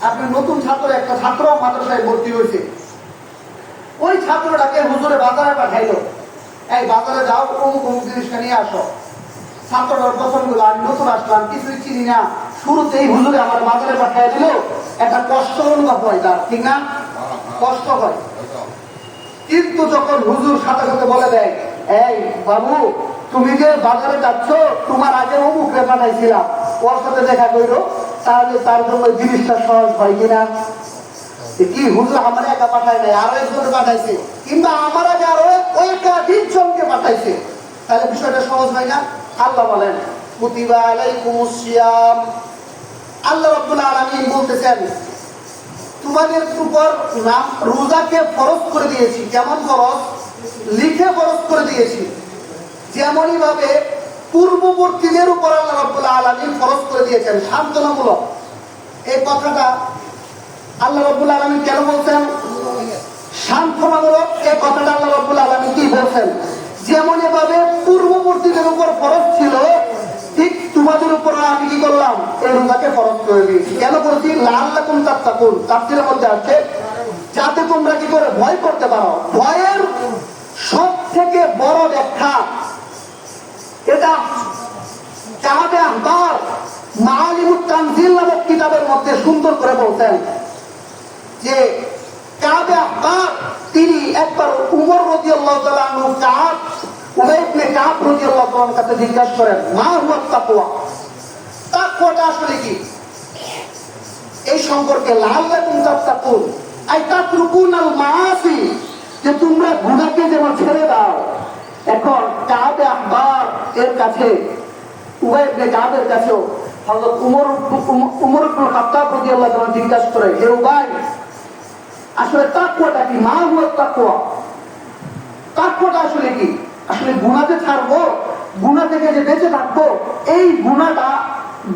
আপনি নতুন ছাত্র, একটা ছাত্র মাদ্রাসায় ভর্তি হয়েছে, ওই ছাত্রটাকে হুজুরে বাজারে পাঠাইলো, এই বাজারে যাও অমুক অমুক জিনিসটা নিয়ে আসো। ছাত্রটার পছন্দগুলো, আমি নতুন আসলাম, কিছুই চিনি না, শুরুতেই হুজুরে আমার বাজারে পাঠিয়ে দিল, একটা কষ্ট অনুভব হয় তার, ঠিক না? কষ্ট হয়। কিন্তু যখন হুজুর সাথে সাথে বলে দেয় এই বাবু তুমি যে বাজারে যাচ্ছ, তোমার আগে অমুকরে পাঠাইছিলাম, ওর সাথে দেখা করো, তাহলে তার জন্য জিনিসটা সহজ হয় কিনা? কি হুজুর আমার একা পাঠায় নাই, আরো একজনে পাঠাইছে, কিংবা আমার আগে আরো একাধিক জনকে পাঠাইছে, তাহলে বিষয়টা সহজ হয় না? আল্লাহ বলেন কুতিবা আলাইকুমুস সিয়াম, আল্লাহ রাব্বুল আলামিন বলতেছেন তোমাদের উপর রোজাকে ফরজ করে দিয়েছি। কেমন ফরজ? লিখে ফরজ করে দিয়েছি। যেমনই ভাবে পূর্ববর্তীদের উপর আল্লাহ রাব্বুল আলামিন ফরজ করে দিয়েছেন, সান্ত্বনামূলক। এই কথাটা আল্লাহ রাব্বুল আলামিন কেন বলছেন সান্ত্বনামূলক? এই কথাটা আল্লাহ রাব্বুল আলামিন কি বলছেন? যেমনই ভাবে পূর্ববর্তীদের উপর ফরজ ছিল, ঠিক তোমাদের উপর আমি কি করলাম? এই রোজাকে ফরজ করে দিয়েছি। কেন করেছি? লাআল্লাকুম তাত্তাকুন, তাফসীরের মধ্যে আছে যাতে তোমরা কি করে ভয় করতে পারো। ভয়ের সব থেকে বড় ব্যাখ্যা এটা কাবে আহবার মাআলিমুত তানজিল নামক কিতাবের মধ্যে সুন্দর করে বলছেন যে কাবে আহবার তিনি একবার উমর রাদিয়াল্লাহু তাআলা আনহু উবাই ইবনে কাব রাদিয়াল্লাহু তাআলার কাছে জিজ্ঞাসা করেন মা হুয়া তাকওয়া, তাকওয়াটা আসলে কি? এই সম্পর্কে লাআল্লাকুম তাত্তাকুন আই তাতরুকুনাল মাআসি, যে তোমরা গুনাহকে যেন ছেড়ে দাও। এখন কাবে আহবার এর কাছে, উবাই ইবনে কাবের কাছেও হযরত উমর ইবনে খাত্তাব রাদিয়াল্লাহু তাআলা জিজ্ঞাসা করে হে উবাই, আসলে তাকওয়াটা কি? মা হুয়া তাকওয়া, তাকওয়াটা আসলে কি? আসলে গুনাহকে ছাড়বো, গুনাহ থেকে যে বেঁচে থাকবো, এই গুনাহটা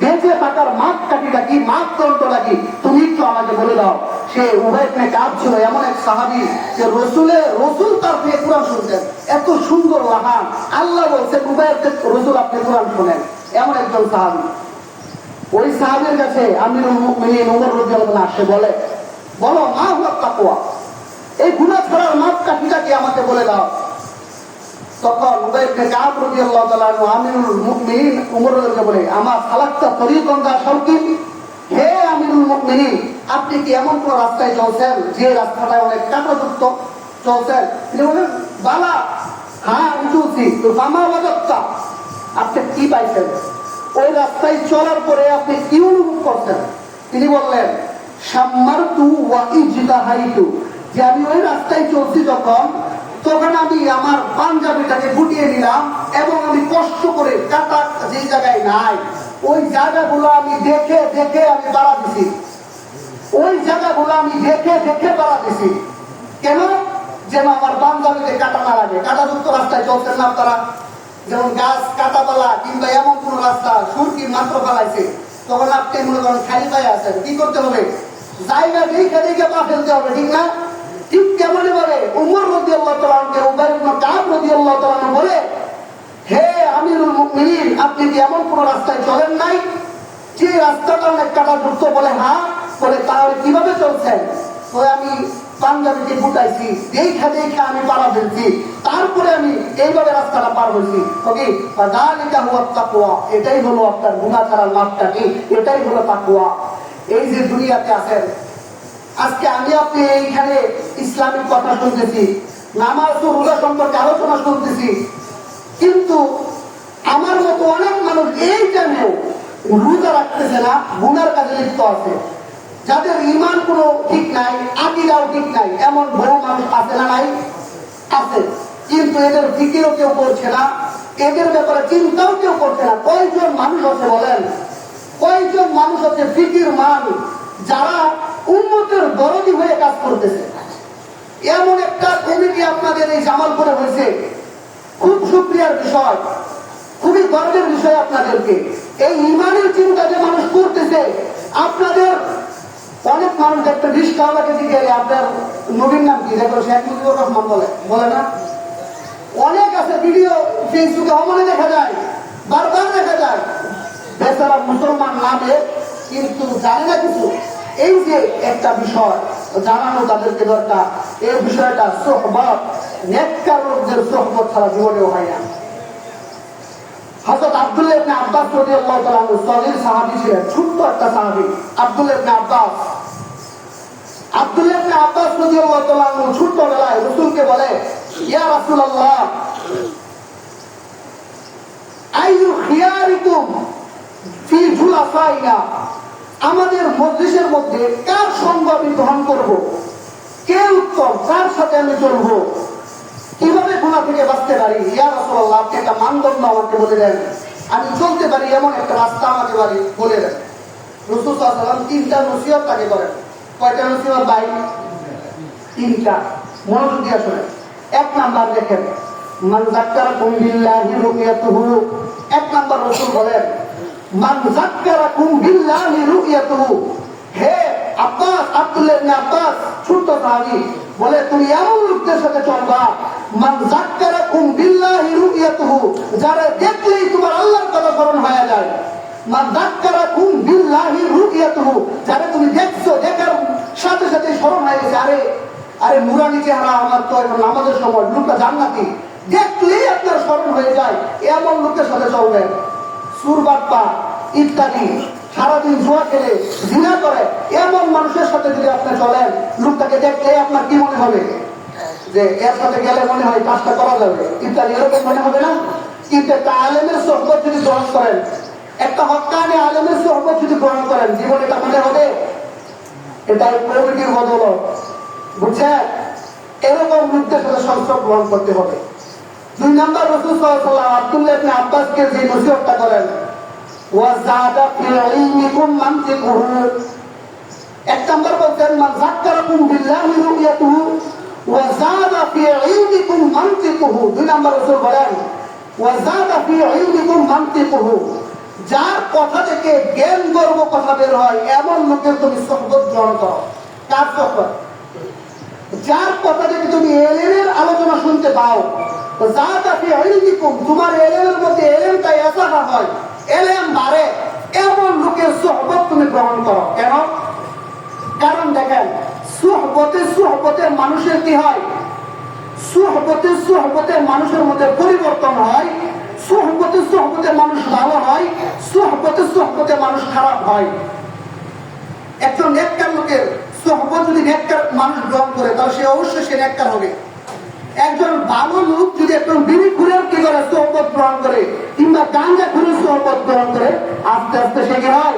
বেঁচে থাকার মাপকাঠিটা কি, মাপদণ্ডটা কি, তুমি একটু আমাকে বলে দাও। সে উভয় কাজ ছিল এমন এক সাহাবী যে রসুল তার দিয়ে কোরআন শুনতেন, এত সুন্দর লাহান। আল্লাহ বলছেন উভয় রসুল আপনি কোরআন শোনেন, এমন একজন সাহাবী। ওই সাহাবীর কাছে আমিরুল মুমিনিন ওমর রাদিয়াল্লাহু আনহু আসে, বলে বলো মা হুয়া তাকওয়া, এই গুনাহ ছাড়ার মাপকাঠিটা কি আমাকে বলে দাও। তখন উবাই ইবনে কাব রাদিয়াল্লাহু তাআলা আনহু আমিরুল মুমিনিন ওমর রাদিয়াল্লাহু বলে, আমার সালাকতা তরিকান দা শাওকি, হে আমিরুল মুমিনিন আপনি কি এমন কোন রাস্তায় চলছেন যে রাস্তাটা অনেক কাঁটাযুক্ত চলছেন? তিনি বলেন বালা, হ্যাঁ আমি চলছি। তো মামা ওয়াজাত্তা, আপনি কি পাইছেন? ওই রাস্তায় চলার পরে আপনি কি অনুভব করছেন? তিনি বললেন শাম্মারতু ওয়া ইজতাহাইতু, যে আমি ওই রাস্তায় চলছি তখন আমি আমার পাঞ্জাবিটাকে গুটিয়ে নিলাম এবং আমি কষ্ট করে কাটা যে জায়গায় নাই ওই জায়গাগুলো আমি দেখে দেখে আমি বাড়া দিছি, ওই জায়গাগুলো আমি দেখে দেখে বাড়া দিছি। কেন? যেন আমার পাঞ্জাবিতে কাটা না লাগে। কাটাযুক্ত রাস্তায় চলছেন না তারা, যেমন গাছ কাটাপালা কিংবা এমন কোন রাস্তা সুরকি মাত্র পালাইছে, তখন আপনি মনে করেন খালি পায়ে আছেন, কি করতে হবে? জায়গা দেখে দেখে পা ফেলতে হবে, ঠিক না? ঠিক কেমনই বলে উমর রাদিয়াল্লাহু তাআলা আনহু উবাই ইবনে কাব রাদিয়াল্লাহু তাআলা আনহু বলে, হে আমিরুল মুমিনিন আপনি কি এমন কোন রাস্তায় চলেন নাই যে রাস্তাটা অনেক কাটাযুক্ত? বলে হ্যাঁ। বলে তাহলে কিভাবে চলছেন? বলে আমি পাঞ্জাবিকে গুটাইছি, দেখা দেখা আমি পাড়া ফেলছি, তারপরে আমি এইভাবে রাস্তাটা পার হয়েছি। ওকে, যালিকা হুয়া তাকওয়া, এটাই হলো আপনার গুনাহ ছাড়ার মাপকাঠি, এটাই হলো তাকওয়া। এই যে দুনিয়াতে আছেন, আজকে আমি আপনি এইখানে ইসলামিক কথা শুনতেছি, নামাজ ও রোজা সম্পর্কে আলোচনা শুনতেছি, কিন্তু আমার মতো অনেক মানুষ এই টাইমেও রোজা রাখতেছে না, গুনার কাজে লিপ্ত আছে, যাদের ঈমান কোনো ঠিক নাই, আকীদাও ঠিক নাই, এমন বহু মানুষ আছে না নাই? আছে। কিন্তু এদের ফিকিরও কেউ করছে না, এদের ব্যাপারে চিন্তাও কেউ করছে না। কয়জন মানুষ আছে বলেন? কয়জন মানুষ আছে ফিকির মান, যারা উম্মতের দরদি হয়ে কাজ করতেছে? এমন একটা কমিটি আপনাদের এই জামালপুরে হয়েছে, খুব শুকরিয়ার বিষয়, খুবই গর্বের বিষয় আপনাদেরকে। এই ইমানের চিন্তা যে মানুষ করতেছে, আপনাদের অনেক মানুষ একটা রিস্কাওয়ালাকে জিজ্ঞাসা আপনার নবীর নাম কি, দেখো শেখ মুজিবুর রহমান বলে না? অনেক আছে ভিডিও ফেসবুকে অমনে দেখা যায়, বারবার দেখা যায়, বেচারা মুসলমান নামে কিন্তু জানে না কিছু। এই যে একটা বিষয় জানানো তাদেরকে দরকার, এই বিষয়টা সোহবত, নেককার লোকদের সোহবত ছাড়া জীবনেও হয় না। হযরত আব্দুল্লাহ ইবনে আব্বাস রাদিয়াল্লাহু তাআলা আনহু সগীর সাহাবী ছিলেন, ছোট্ট একটা সাহাবী আব্দুল্লাহ ইবনে আব্বাস। আব্দুল্লাহ ইবনে আব্বাস রাদিয়াল্লাহু তাআলা আনহু ছোটবেলায় রাসূলকে বলে, ইয়া রাসূলুল্লাহ আইয়ু খিয়ারিকুম ফি জুলাফাইনা, আমাদের মজলিসের মধ্যে কার সঙ্গ আমি গ্রহণ করব, কে উত্তম, কার সাথে আমি চলবো, কিভাবে গুনাহ থেকে বাঁচতে পারি? ইয়া রাসূলুল্লাহ আপনি একটা মানদণ্ড আমাকে বলে দেন, আমি চলতে পারি এমন একটা রাস্তা আমাকে বলে দেন। রাসূল সাল্লাল্লাহু আলাইহি ওয়াসাল্লাম তিনটা নসিহত তাকে করেন। কয়টা নসিহত ভাই? তিনটা। মনোযোগ দিয়ে শুনেন। এক নাম্বার দেখেন, মান যাক্কারাকুম বিল্লাহি রুয়াতুহু। এক নাম্বার রাসূল বলেন মান যাক্কারাকুম বিল্লাহি রুয়াতুহু। হে আব্বাস, আব্দুল্লাহ ইবনে আব্বাস ছোট সাহাবী বলে, তুমি এমন লোকদের সাথে চলবা মান যাক্কারাকুম বিল্লাহি রুয়াতুহু, যারা দেখলেই তোমার আল্লাহর কথা স্মরণ হয়ে যায়। মান যাক্কারাকুম বিল্লাহি রুয়াতুহু, যারা তুমি দেখছো, দেখার সাথে সাথে স্মরণ হয়ে গেছে, আরে আরে নুরানি চেহারা, আমার তো এখন নামাজের সময়, লোকটা জান্নাতি, দেখলেই আপনার স্মরণ হয়ে যায়, এমন লোকের সাথে চলবেন। সুরবাট্টা ইত্যাদি সারাদিন জুয়া খেলে জিনা করে এমন মানুষের সাথে যদি আপনি চলেন, লোকটাকে দেখলে আপনার কি মনে হবে? যে এর সাথে গেলে মনে হয় কাজটা করা যাবে ইত্যাদি, এরকম মনে হবে না? কিন্তু একটা আলেমের সোহবত যদি গ্রহণ করেন, একটা হক্কানি আলেমের সোহবত যদি গ্রহণ করেন, জীবনে এটা মনে হবে এটা কমিটির বদলত, বুঝছেন? এরকম লোকদের সাথে সংস্রব গ্রহণ করতে হবে। দুই নম্বর রাসূল সাল্লাল্লাহু আলাইহি ওয়াসাল্লাম আব্দুল্লাহ ইবনে আব্বাসকে যে নসিহতটা করেন, ওয়াজাদা ফি ইলমিকুম মানতিকুহু। এক নম্বর বলতেন মান যাক্কারাকুম বিল্লাহি রুয়াতুহু ওয়াজাদা ফি ইলমিকুম মানতিকুহু। দুই নম্বর রাসূল বলেন ওয়াজাদা ফি ইলমিকুম মানতিকুহু, যার কথা থেকে জ্ঞান গর্ব কথা বের হয় এমন লোকের তুমি সোহবত গ্রহণ করো। কার সোহবত? যার কথা থেকে তুমি এলেমের আলোচনা শুনতে পাও, যা তাকে ইলমিকুম, তোমার এলেমের মধ্যে এলেমটা এসাহা হয়, এলেম বাড়ে, এমন লোকের সোহবত তুমি গ্রহণ করো। কেন? কারণ দেখেন, সুহবতে মানুষের কি হয়? সুহবতে মানুষের মধ্যে পরিবর্তন হয়, সুহবতে মানুষ ভালো হয়, সুহবতে মানুষ খারাপ হয়। একজন নেককার লোকের সোহবত যদি নেককার মানুষ গ্রহণ করে, তাহলে সে অবশ্যই সে নেককার হবে। একজন ভালো লোক যদি একজন বিড়ি খুঁড়ের কি করে সোহবত গ্রহণ করে, কিংবা গাঁজা খুঁড়ের সোহবত গ্রহণ করে, আস্তে আস্তে সে কি হয়?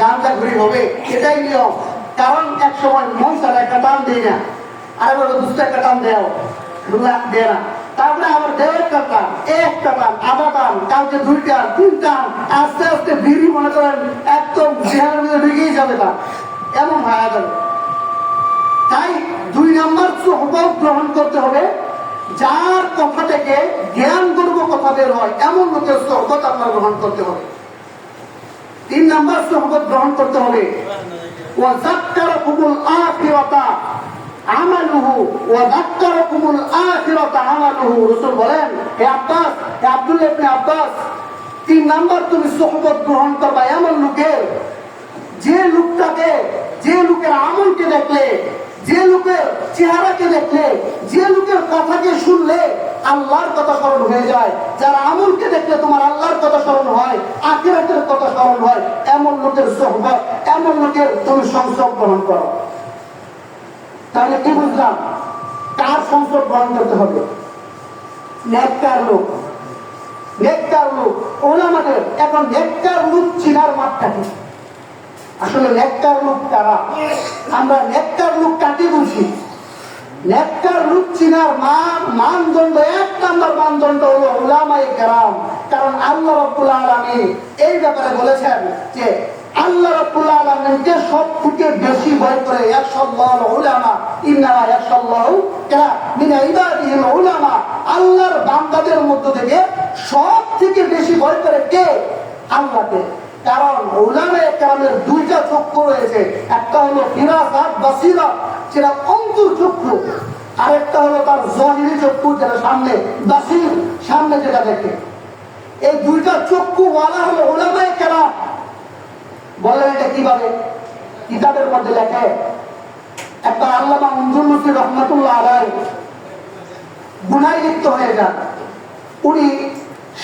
গাঁজা ঘুরি হবে। এটাই নিয়ম। কারণ এক সময় মনসার একটা টান দেয় না, আর এবার দুটো একটা টান দেয় দেয় না, তারপরে আবার দেড় একটা টান, একটা টান, আধা টান, কালকে দুইটা তিনটা, আস্তে আস্তে বিড়ি মনে করেন একদম চেহারার মধ্যে ঢুকেই যাবে, তা এমন হয়ে যাবে। তাই 2 নম্বর সোহবত গ্রহণ করতে হবে, যার কথা থেকে জ্ঞান গর্ব কথা বের হয়, এমন লোকের সোহবত আপনার গ্রহণ করতে হবে। 3 নম্বর সোহবত গ্রহণ করতে হবে, ওয়াযাক্কারাকুমুল আখিরাতা আমালুহু, ওয়াযাক্কারাকুমুল আখিরাতা আমালুহু। রাসূল বলেন, হে আব্বাস, হে আব্দুল্লাহ ইবনে আব্বাস, 3 নম্বর তুমি সোহবত গ্রহণ করবা এমন লোকের, যে লোকটাকে, যে লোকের আমলকে দেখলে, যে লোকের চেহারাকে দেখলে, যে লোকের কথাকে শুনলে আল্লাহর কথা স্মরণ হয়ে যায়, যার আমলকে দেখলে তোমার আল্লাহর কথা স্মরণ হয়, আখিরাতের কথা স্মরণ হয়, এমন লোকের সোহবত, এমন লোকের তুমি সংসর্গ গ্রহণ করো। তাহলে কি বুঝলাম? কার সংসর্গ গ্রহণ করতে হবে? নেককার লোক, নেককার লোক ওলামাদের। এখন নেককার লোক চিনার মাত্রা কি? আসলে নেককার লোক কারা? আমরা নেককার লোক কাকে বুঝি? নেককার লোক চিনার মানদণ্ড, 1 নম্বর মানদণ্ড হলো উলামায়ে কেরাম। কারণ আল্লাহ রাব্বুল আলামিন এই ব্যাপারে বলেছেন যে আল্লাহ রাব্বুল আলামিনকে সবথেকে বেশি ভয় করে ইয়াখশাল্লাহু উলামা, ইন্নামা ইয়াখশাল্লাহু মিন ইবাদিহিল উলামা। আল্লাহর বান্দাদের মধ্য থেকে সবথেকে বেশি ভয় করে কে? আল্লাহকে। কারণ উলামায়ে কেরামের 2টা চক্ষু রয়েছে, একটা হলো ফিরাসাত বাসিরা, যেটা অন্তর চক্ষু, আরেকটা হলো তার জাহিরি চক্ষু, যেটা সামনে বাসির, সামনে যেটা দেখে। এই 2টা চক্ষু ওয়ালা হলো উলামায়ে কেরাম। বলেন এটা কিভাবে? কিতাবের মধ্যে লেখে, একবার আল্লামা উনজুলুসি রহমাতুল্লাহ আলাইহি গুনায় লিপ্ত হয়ে যান। উনি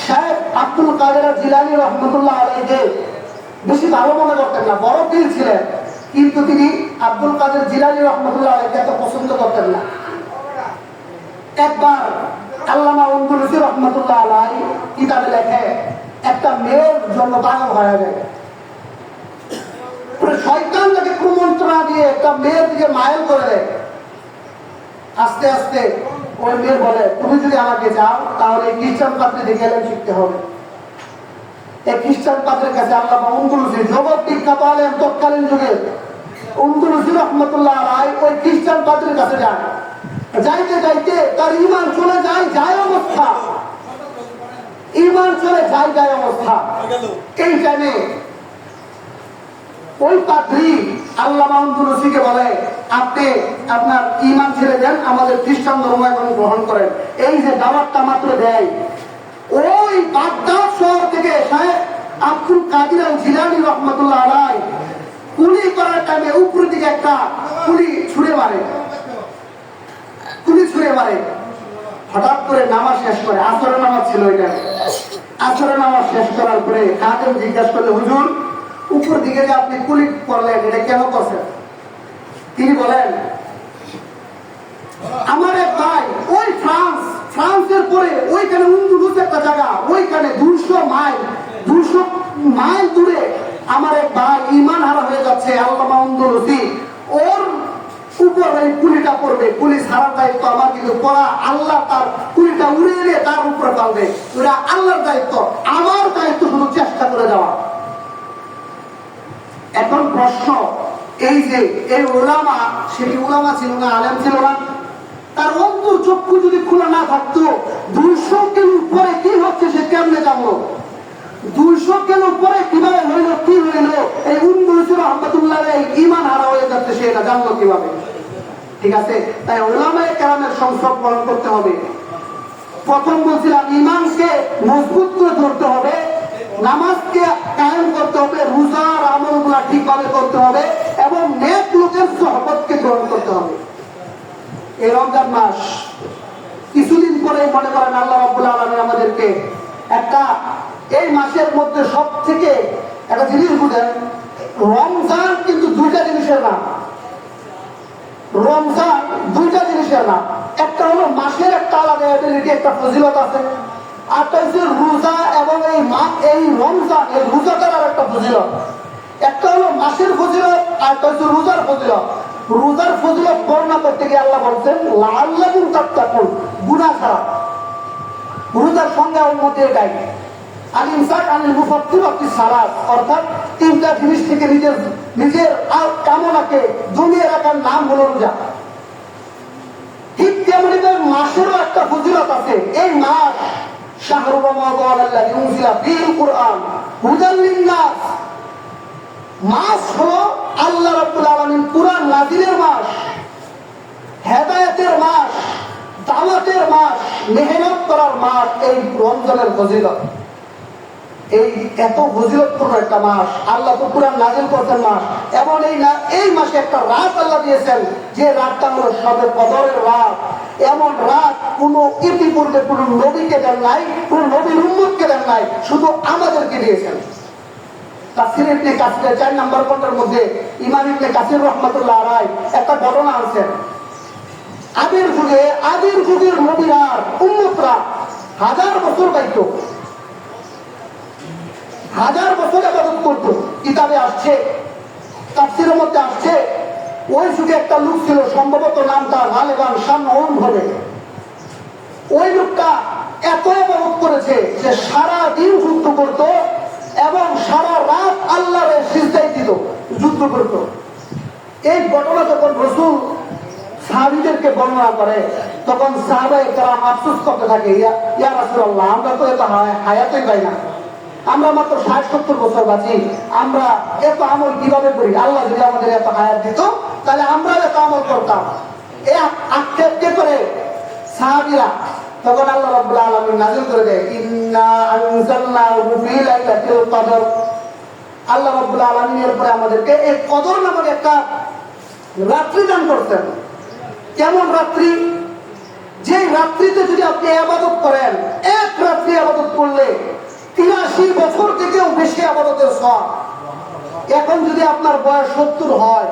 শেখ আব্দুল কাদের জিলানী রহমাতুল্লাহ আলাইহিকে বেশি ভালো মনে করতেন না, বড় পীর ছিলেন, কিন্তু তিনি আব্দুল কাদের জিলানী রহমাতুল্লাহ আলাইহিকে এত পছন্দ করতেন না। একবার আল্লামা উনজুলুসি রহমাতুল্লাহ আলাইহি কিতাবে লেখে, একটা মেয়ের জন্য পাগল হয়ে যায়। শয়তান তাকে কুমন্ত্রণা দিয়ে একটা মেয়ের দিকে মাইল করে দেয়। আস্তে আস্তে ওই মেয়ে বলে, তুমি যদি আমাকে চাও তাহলে এই খ্রিস্টান পাত্রে দেখে এলেন শিখতে হবে। এই খ্রিস্টান পাত্রের কাছে আল্লামা উনজুলুসি, জগৎ বিখ্যাত আলেম তৎকালীন যুগে, উনজুলুসি রহমাতুল্লাহ আলাইহি ওই খ্রিস্টান পাত্রের কাছে যায়। যাইতে যাইতে তার ঈমান চলে যায়, যায় অবস্থা, ঈমান চলে যায়, যায় অবস্থা। এই টাইমে ওই পাদ্রী আল্লামা উনজুলুসিকে বলে, আপনি আপনার ঈমান ছেড়ে দেন, আমাদের খ্রিস্টান ধর্ম এখন গ্রহণ করেন। এই যে দাওয়াতটা মাত্র দেয়, ওই বাগদাদ শহর থেকে শেখ আব্দুল কাদের জিলানী রহমাতুল্লাহ আলাইহি কুলি করার টাইমে উপরের দিকে একটা কুলি ছুঁড়ে মারে, কুলি ছুঁড়ে মারে। হঠাৎ করে নামাজ শেষ করে, আসরের নামাজ ছিল এটা, আসরের নামাজ শেষ করার পরে কাদের জিজ্ঞাসা করলে, হুজুর উপর দিকে যে আপনি কুলি করলেন এটা কেন করছেন? তিনি বলেন, আমার এক ভাই ওই ফ্রান্সের পরে ওইখানে উনজুলুস একটা জায়গা, ওইখানে 200 মাইল দূরে আমার এক ভাই ঈমান হারা হয়ে যাচ্ছে। আল্লামা উনজুলুসি ওর উপর এই কুলিটা পড়বে, কুলি ছাড়ার দায়িত্ব আমার, কিন্তু পড়া আল্লাহ তার কুলিটা উড়ে এনে তার উপরে পালবে, ওটা আল্লাহর দায়িত্ব, আমার দায়িত্ব শুধু চেষ্টা করে যাওয়া। এখন প্রশ্ন এই যে এই উলামা, সেটি উলামা ছিল না, আলেম ছিল না, তার অন্তর চক্ষু যদি খোলা না থাকতো 200 কিলো উপরে কি হচ্ছে সে কেমনে জানলো? 200 কিলো পরে কিভাবে হইল, কি হইল, এই উন্নয়ন রহমতুল্লাহ ইমান হারা হয়ে যাচ্ছে, সে এটা জানলো কিভাবে? ঠিক আছে, তাই উলামায়ে কেরামের সংস্রব করতে হবে। প্রথম বলছিলাম ইমানকে মজবুত করে ধরতে হবে, নামাজকে কায়েম করতে হবে, রোজার আমলগুলা ঠিকভাবে করতে হবে এবং নেক লোকের সোহবতকে গ্রহণ করতে হবে। এই রমজান মাস কিছুদিন পরে মনে করেন আল্লাহ রাব্বুল আলামিন আমাদেরকে একটা, এই মাসের মধ্যে সব থেকে একটা জিনিস বুঝেন, রমজান কিন্তু দুইটা জিনিসের নাম। রমজান দুইটা জিনিসের নাম, একটা হলো মাসের একটা আলাদা অ্যাবিলিটি, একটা ফজিলত আছে, আরটা হচ্ছে রোজা এবং এই রমজান এই রোজাটার আর একটা ফজিলত। একটা হলো মাসের ফজিলত, আরটা হচ্ছে রোজার ফজিলত। রোজার ফজিলত বর্ণনা করতে গিয়ে আল্লাহ বলছেন লাআল্লাকুম তাত্তাকুন, গুনাহ ছাড়া। রোজার সঙ্গে মধ্যে এটাই আল ইমসাক আনিল মুফাত্তিরাতিস সালাত, অর্থাৎ তিনটা জিনিস থেকে নিজের কামনাকে দমিয়ে রাখার নাম হলো রোজা। ঠিক তেমনি মাসেরও একটা ফজিলত আছে। এই মাস শাহরু রমাদান আল্লাযী উনজিলা ফীহিল কুরআন হুদাল লিন-নাস, মাস হলো আল্লাহ রাব্বুল আলামিন কুরআন নাযিলের মাস, হেদায়েতের মাস, দাওয়াতের মাস, মেহনত করার মাস। এই রমজানের ফজিলত, এই এত ফজিলতপূর্ণ একটা মাস, আল্লাহ তো কুরআন নাযিল করতেন মাস, এবং এই মাসে একটা রাত আল্লাহ দিয়েছেন, যে রাতটা হলো শবে কদরের রাত। এমন রাত কোন ইতিপূর্বে কোন নবীকে দেন নাই, কোন নবীর উম্মতকে দেন নাই, শুধু আমাদেরকে দিয়েছেন। তাফসীর ইবনে কাসির 4 নম্বর খণ্ডের মধ্যে ইমাম ইবনে কাসির রাহমাতুল্লাহ আলাইহি একটা ঘটনা আনছেন। আদির যুগের নবীরা উম্মতরা 1000 বছর পাইত, 1000 বছর ইবাদত করত। কিতাবে আসছে, তাফসীরের মধ্যে আসছে, ওই যুগে একটা লোক ছিল, সম্ভবত নাম তার গালিবান শামউন হবে। ওই লোকটা এত ইবাদত করেছে যে সারা দিন যুদ্ধ করত এবং সারা রাত আল্লাহর সিজদায় দিত, যুদ্ধ করত। এই ঘটনা যখন রাসূল সাহাবীদেরকে বর্ণনা করে, তখন সাহাবায়ে কেরাম আফসোস করতে থাকে, ইয়া রাসূলুল্লাহ, আমরা তো এত হায়াতই পাই না, আমরা মাত্র 60-70 বছর বাঁচি, আমরা এত আমল কিভাবে করি? আল্লাহ যদি আমাদের এত হায়াত দিত তাহলে আমরা এত আমল করতাম। এই আক্ষেপ করে সাহাবীরা, তখন আল্লাহ রাব্বুল আলামিন নাযিল করে দেয় ইন্না আনজালনাহু ফি লাইলাতিল কদর। আল্লাহ রাব্বুল আলামিন এরপরে আমাদেরকে এই কদর নামক একটা রাত্রি দান করতেন। কেমন রাত্রি? যে রাত্রিতে যদি আপনি ইবাদত করেন, এক রাত্রি ইবাদত করলে 83 বছর থেকেও বেশি ইবাদতের সওয়াব। এখন যদি আপনার বয়স 70 হয়,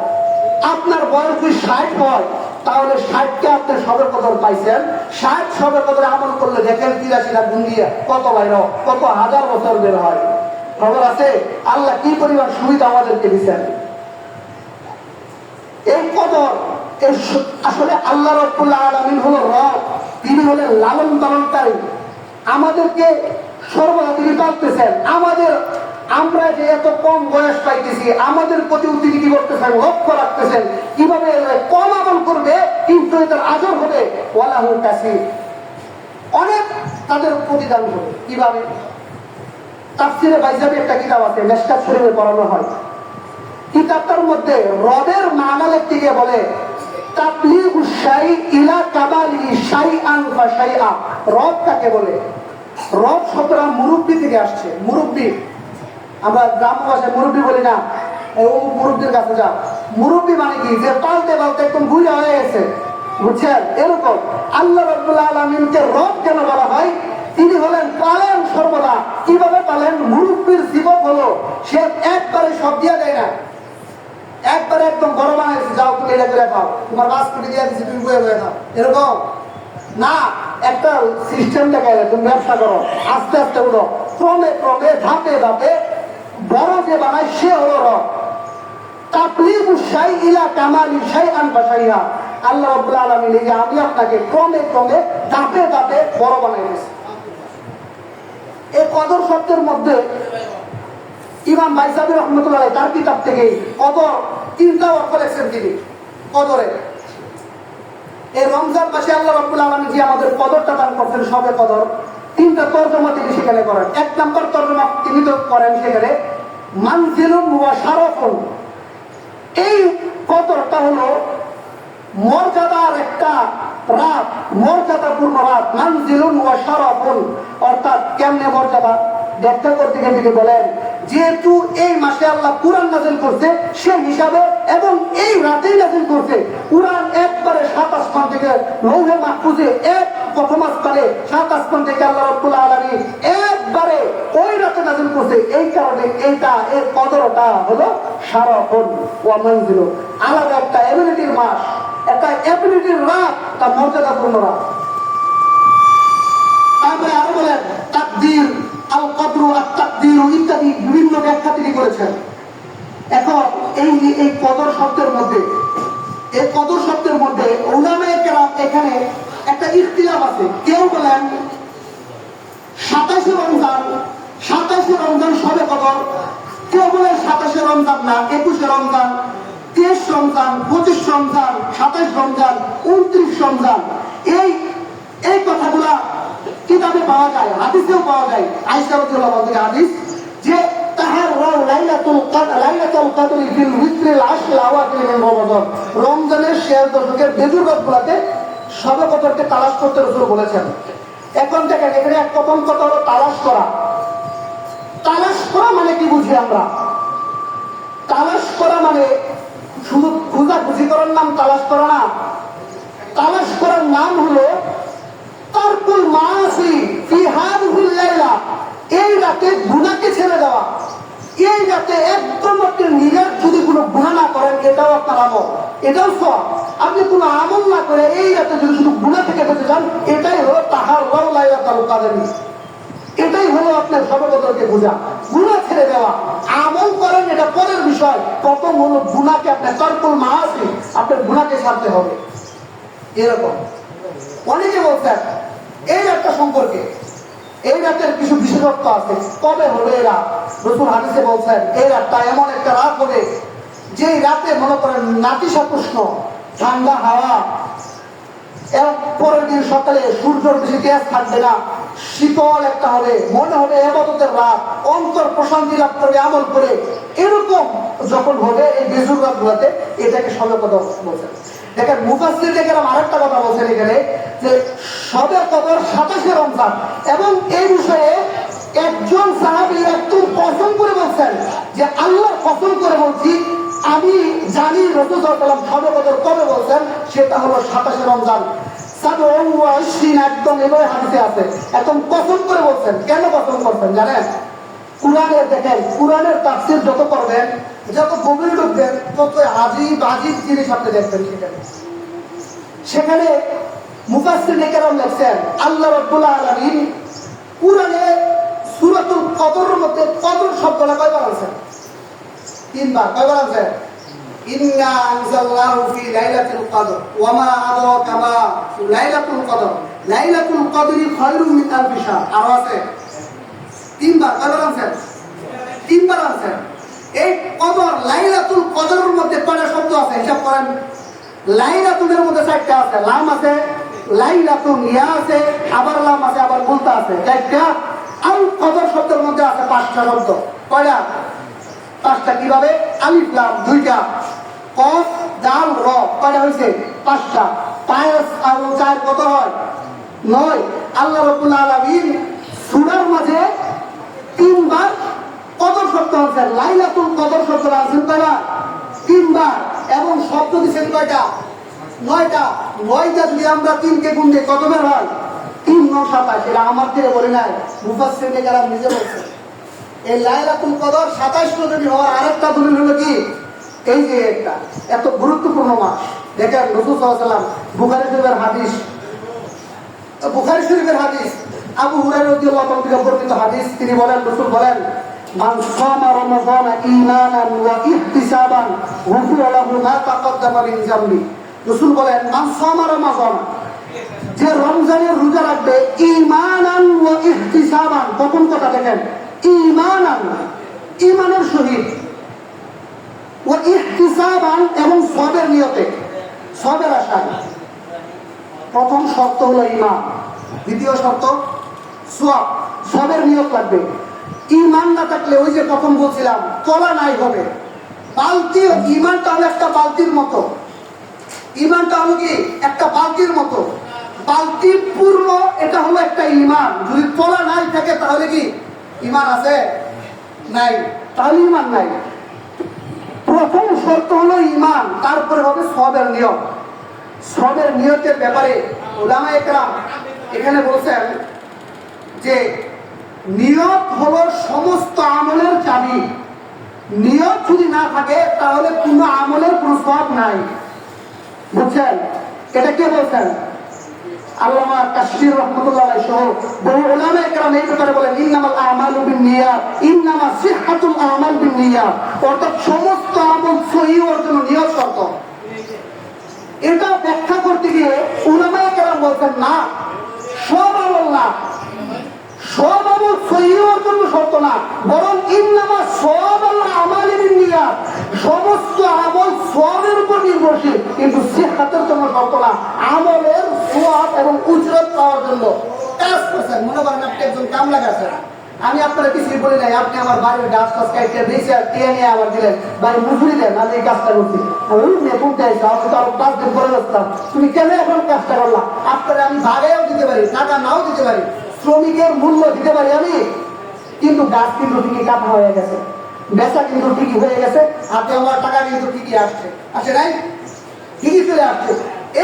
আপনার বয়স যদি 60 হয়, তাহলে 60কে আপনি সবে কদর পাইছেন। 60 সবে কদরে আমল করলে দেখেন 83টা গুণ দিয়ে কত বাইর, কত হাজার বছর বের হয়। খবর আছে আল্লাহ কি পরিমাণ সুবিধা আমাদেরকে দিচ্ছেন। এই কদর আসলে আল্লাহ রাব্বুল আলামিন হলো রব, তিনি হলেন লালন পালনকারী। আমাদেরকে সর্বদা তিনি পালতেছেন। আমরা যে এত কম বয়স পাইতেছি, আমাদের প্রতি তিনি কি করতেছেন? লক্ষ্য রাখতেছেন কিভাবে কম আমল করবে কিন্তু এটার আজর হবে ওয়ালাহুল কাসীর, অনেক তাদের প্রতিদান হবে। কিভাবে? তাফসীরে বাইজাবি একটা কিতাব আছে, মিশকাত শরীফে পড়ানো হয়। কিতাবটার মধ্যে রবের মানা লিখতে গিয়ে বলে তাবলীগুশ শাই ইলা কামালিহি শাইআন ফাশাইআ। রব কাকে বলে? রব শব্দটা মুরব্বি থেকে আসছে। মুরব্বি, আমরা গ্রাম্য ভাষায় মুরব্বি বলি না, ও মুরব্বির কাছে যাও। মুরব্বি মানে কি? যে পালতে পালতে একদম বুড়া হয়ে গেছে, বুঝছেন? এরকম আল্লাহ রাব্বুল আলামিনকে রব কেন বলা হয়? তিনি হলেন পালেন সর্বদা। কিভাবে পালেন? মুরব্বির সিফত হলো সে একবারে সব দিয়া দেয় না, একবারে একদম বড় বানাইছে, যাও তুমি এটা করে খাও, তোমার বাস্কেটে দিয়ে দিচ্ছি, তুমি বয়ে বয়ে খাও, এরকম না। একটা সিস্টেম দেখায়, তুমি ব্যবসা করো, আস্তে আস্তে উঠো, ক্রমে ক্রমে ধাপে ধাপে বড় যে বানায় সে হলো রব। তাবলীগুশ শাই ইলা কামালি শাইআন ফাশাইআ। আল্লাহ রাব্বুল আলামিন এই যে আমি আপনাকে ক্রমে ক্রমে ধাপে ধাপে বড় বানাই দিয়েছি। এই কদর শব্দের মধ্যে ইমাম বাইজাবি রহমতুল্লাহ তার কিতাব থেকে কদর 3টা অর্থ লেখছেন তিনি। কদরে এই রমজান মাসে আল্লাহ রাব্বুল আলামিন যে আমাদের কদরটা দান করছেন, সবে কদর তিনটা তর্জমা তিনি সেখানে করেন। এক নম্বর তর্জমা তিনি তো করেন সেখানে মানজিলুন ওয়া শারাফুন। এই কদরটা হলো মর্যাদার একটা রাত, মর্যাদাপূর্ণ রাত। মানজিলুন ওয়া শারাফুন অর্থাৎ কেমনে মর্যাদা ব্যাখ্যা করতে গিয়ে তিনি বলেন, যেহেতু এই মাসে আল্লাহ কুরআন নাযিল করছে সে হিসাবে এবং এই রাতেই নাযিল করছে কুরআন একবারে 7 আসমান থেকে লৌহে মাহফুজে এক প্রথম আসমানে 7 আসমান থেকে আল্লাহ রাব্বুল আলামিন একবারে ওই রাতে নাযিল করছে। এই কারণে এইটা এর কদরটা হলো শারাফুন ওয়া মানজিলুন, আলাদা একটা এবিলিটির মাস, একটা এবিলিটির রাত, তা মর্যাদাপূর্ণ রাত। তারপরে আরো বলেন তাকদীর আল কদরু আত তাকদীর ইত্যাদি বিভিন্ন ব্যাখ্যা তিনি করেছেন। এখন এই কদর শব্দের মধ্যে, এই কদর শব্দের মধ্যে উলামায়ে কেরাম এখানে একটা ইখতিলাফ আছে। কেউ বলেন 27 রমজান, 27 রমজান সবে কদর, কেউ বলেন 27 রমজান না 21 রমজান, 23 রমজান, 25 রমজান, 27 রমজান, 29 রমজান। এই কথাগুলা কিতাবে পাওয়া যায়, হাদিসেও পাওয়া যায়। আয়েশা রাদিয়াল্লাহু আনহা থেকে হাদিস যে তাহাররাউ লাইলাতুল কদরি ফিল উইত্রিল আশরিল আওয়াখির মিন রমাদান, রমজানের শেষ দশকের বেজুর রাতগুলোতে শবে কদরকে তালাশ করতে রাসূল বলেছেন। এখন দেখেন এখানে এক প্রথম কথা হলো তালাশ করা। তালাশ করা মানে কি বুঝি আমরা? তালাশ করা মানে শুধু খোঁজাখুঁজি করার নাম তালাশ করা না। তালাশ করার নাম হলো তারকুল মাআসি ফি হাযিহিল লাইলা, এই রাতে গুনাহকে ছেড়ে দেওয়া। এই রাতে একদম আপনি নিরাট যদি কোনো গুনাহ না করেন এটাও আপনার আমল, এটাও সওয়াব। আপনি কোনো আমল না করে এই রাতে যদি শুধু গুনাহ থেকে বেঁচে যান এটাই হলো তাহাররাউ লাইলাতুল কদর, এটাই হলো আপনার শবে কদরকে বোঝা, গুনাহ ছেড়ে দেওয়া। আমল করেন এটা পরের বিষয়, প্রথম হলো গুনাহকে আপনার তারকুল মাআসি, আপনার গুনাহকে ছাড়তে হবে। এরকম অনেকে বলছেন এই রাতটা সম্পর্কে, এই রাতের কিছু বিশেষত্ব আছে। কবে হবে এই রাত? রাসূল হাদিসে বলছেন এই রাতটা এমন একটা রাত হবে যে রাতে মনে করেন নাতিশীতোষ্ণ ঠান্ডা হাওয়া, এবং পরের দিন সকালে সূর্যের বেশি তেজ থাকবে না, শীতল একটা হবে, মনে হবে ইবাদতের রাত, অন্তর প্রশান্তি লাভ করবে আমল করে। এরকম যখন হবে এই বেজুর রাতগুলোতে, এটাকে শবে কদর বলছেন। দেখেন মুফাসসিররা কেরাম আরেকটা কথা বলছেন এখানে যে শবে কদর 27 রমজান, এবং এই বিষয়ে একজন সাহাবী একদম কসম করে বলছেন যে আল্লাহর কসম করে বলছি আমি জানি রাসূল সাল্লাল্লাহু আলাইহি ওয়াসাল্লাম শবে কদর কবে বলছেন, সেটা হলো 27 রমজান। একদম এভাবে হাদিসে আছে, একদম কসম করে বলছেন। কেন কসম করছেন জানেন? কুরআনের দেখেন, কুরআনের তাফসীর যত করবেন, যত গভীর ঢুকবেন, তত আজীব আজীব জিনিস আপনি দেখবেন। সেখানে মুফাসসিরিনে কেরাম লিখছেন আল্লাহ রাব্বুল আলামিন কুরআনে সূরাতুল কদরের মধ্যে কদর শব্দটা কয়বার আছে? 3 বার। কয়বার আছে? ইন্না আনজালনাহু ফি লাইলাতুল কদর ওয়া মা আদরাকা মা লাইলাতুল কদর লাইলাতুল কদরি খায়রুম মিন আলফি শাহর। আর আছে 3 বার। কয়বার আছে? 3 বার আছে। এই কদর লাইলাতুল কদরের মধ্যে কয়টা শব্দ আছে হিসাব করেন। লাইলাতুলের মধ্যে 4টা আছে, লাম আছে, লাইলাতুন ইয়া আছে, আবার লাম আছে, আবার মুলতা আছে, 4টা। আল কদর শব্দের মধ্যে আছে 5টা শব্দ। কয়টা? 5টা। কিভাবে? আলিফ লাম 2টা, কফ দাল র কয়টা হয়েছে? 5টা। 5 আর 4 কত হয়? 9। আল্লাহ রাব্বুল আলামিন সূরার মাঝে 3 বার কদর শব্দ আছে, লাইলাতুল কদর শব্দ আছে কয়টা? 3 বার। এবং শব্দ দিচ্ছেন কয়টা? 9টা। 9টা যদি আমরা 3 কে গুণ দিই কত বের হয়? 3 9 27। এটা আমার থেকে বলি নাই, মুফাসসিরিনে কেরাম নিজে বলছেন। এই লাইলাতুল কদর 27 যদি হওয়ার আরেকটা দলিল হলো কি, এই যে একটা এত গুরুত্বপূর্ণ মাস। দেখেন রাসূল সাল্লাল্লাহু আলাইহি ওয়াসাল্লাম বুখারী শরীফের হাদিস, বুখারী শরীফের হাদিস আবু হুরায়রা রাদিয়াল্লাহু তাআলা থেকে বর্ণিত হাদিস, তিনি বলেন, রাসূল বলেন মান সামা রমাযানা ঈমানান ওয়া ইহতিসাবান গুফিরা লাহু মা তাকাদ্দামা মিন যামবি। রাসূল বলেন মান সামা রমাযান, যে রমজানের রোজা রাখবে ঈমানান ওয়া ইহতিসাবান। প্রথম কথা দেখেন ঈমানান, ঈমানের সহিত, ওয়া ইহতিসাবান এবং সবের নিয়তে, সবের আশায়। প্রথম শর্ত হলো ঈমান, দ্বিতীয় শর্ত সওয়াব, সবের নিয়ত লাগবে। ঈমান না থাকলে ওই যে প্রথম বলছিলাম চলা নাই হবে। বালতি, ঈমানটা হলো একটা বালতির মতো। ঈমানটা হলো কি একটা বালতির মতো, বালতি পূর্ণ, এটা হলো একটা ঈমান। যদি চলা নাই থাকে তাহলে কি ঈমান আছে? নাই, তাহলে ঈমান নাই। প্রথম শর্ত হলো ঈমান, তারপরে হবে সবের নিয়ত। সবের নিয়তের ব্যাপারে উলামায়ে কেরাম এখানে বলছেন যে নিয়ত হলো সমস্ত আমলের চাবি। নিয়ত যদি না থাকে তাহলে কোনো আমলের কোনো সওয়াব নাই। বুঝছেন? এটা কে বলছেন? আল্লামা কাশফির রাহমাতুল্লাহ আলাইহি সহ বহু উলামায়ে কেরাম এই ব্যাপারে বলেন ইন্নামাল আমালু বিন্নিয়াত, ইন্নামা সিহহাতুল আমাল বিন্নিয়াত। অর্থাৎ সমস্ত আমল সহিহ হওয়ার জন্য নিয়ত শর্ত। এটা ব্যাখ্যা করতে গিয়ে উলামায়ে কেরাম বলছেন না, সব আমল না, সব আমল সহিহ হওয়ার জন্য শর্ত না, বরং ইন্নামা সওয়াবুল আমালি বিন্নিয়াত, সমস্ত আমল সওয়াবের উপর নির্ভরশীল, কিন্তু সিহহাতের জন্য শর্ত না, আমলের সওয়াব এবং উজরত পাওয়ার জন্য। কাজ করছেন, মনে করেন আপনি একজন কামলা গেছেন, আমি আপনারা কিছুই বলি নাই, আপনি আমার বাড়ির গাছ টাছ কাটতে দিয়েছে আর টিয়া নিয়ে আবার দিলেন, ভাই মজুরি দেন, আমি এই কাজটা করছি। আমি কোনটা আমি তো আরো 5 দিন পরে আসতাম, তুমি কেন এখন কাজটা করলাম? আপনারা আমি ভাগেও দিতে পারি, টাকা নাও দিতে পারি, শ্রমিকের মূল্য দিতে পারি আমি, কিন্তু গাছ কিন্তু ঠিকই কাটা হয়ে গেছে, বেচা কিন্তু ঠিকই হয়ে গেছে, হাতে আমার টাকা কিন্তু ঠিকই আসছে, আসে নাই? ঠিকই চলে আসছে।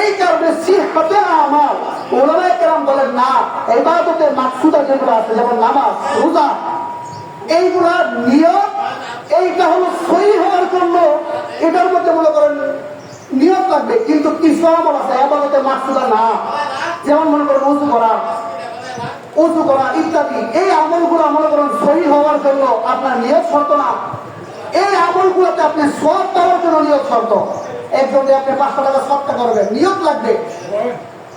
এই কারণে সিহহাতুল আমাল উলামায়ে কেরাম বলেন না, ইবাদতের মাকসুদা যেগুলো আছে যেমন নামাজ, রোজা, এইগুলা নিয়ত, এইটা হলো সহিহ হওয়ার জন্য এটার মধ্যে মনে করেন নিয়ত লাগবে, কিন্তু কিছু আমল আছে ইবাদতের মাকসুদা না, যেমন মনে করেন উযু করা ইত্যাদি। এই আমলগুলো মনে করেন সহিহ হওয়ার জন্য আপনার নিয়ত শর্ত না, এই আমলগুলোতে আপনি সওয়াব পাওয়ার জন্য নিয়ত শর্ত। একজন যে আপনি 500 টাকা সদকা করবেন, নিয়ত লাগবে।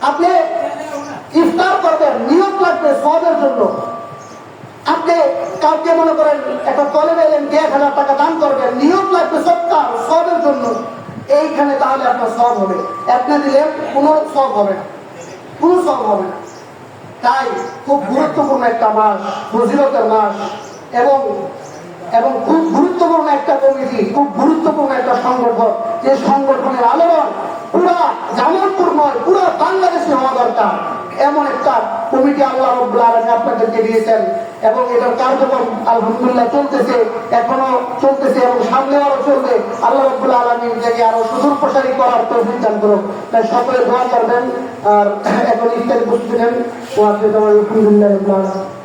আপনি ইফতার করবেন, নিয়ত লাগবে সওয়াবের জন্য। আপনি কাউকে মনে করেন একটা তলেবে এলেন 1000 টাকা দান করবেন, নিয়ত লাগবে সদকা সওয়াবের জন্য। এইখানে তাহলে আপনার সওয়াব হবে, আপনি দিলে কোনো সওয়াব হবে না, কোনো সওয়াব হবে না। তাই খুব গুরুত্বপূর্ণ একটা মাস, ফজিলতের মাস, এবং খুব গুরুত্বপূর্ণ একটা কমিটি, খুব গুরুত্বপূর্ণ একটা সংগঠন, যে সংগঠনের আলোড়ন পুরা জামালপুর নয়, পুরা বাংলাদেশে হওয়া দরকার। এমন একটা কমিটি আল্লাহ রাব্বুল আলামিন আপনাদেরকে দিয়েছেন, এবং এটার কার্যক্রম আলহামদুলিল্লাহ চলতেছে, এখনো চলতেছে এবং সামনে আরো চলবে। আল্লাহ রাব্বুল আলামিন এটাকে আরো সুদূর প্রসারী করার তৌফিক দান করুন। তাই সকলে দোয়া করবেন। আর এখন ইফতারি প্রস্তুতি নেন। আলহামদুলিল্লাহ রাব্বুল আলামিন।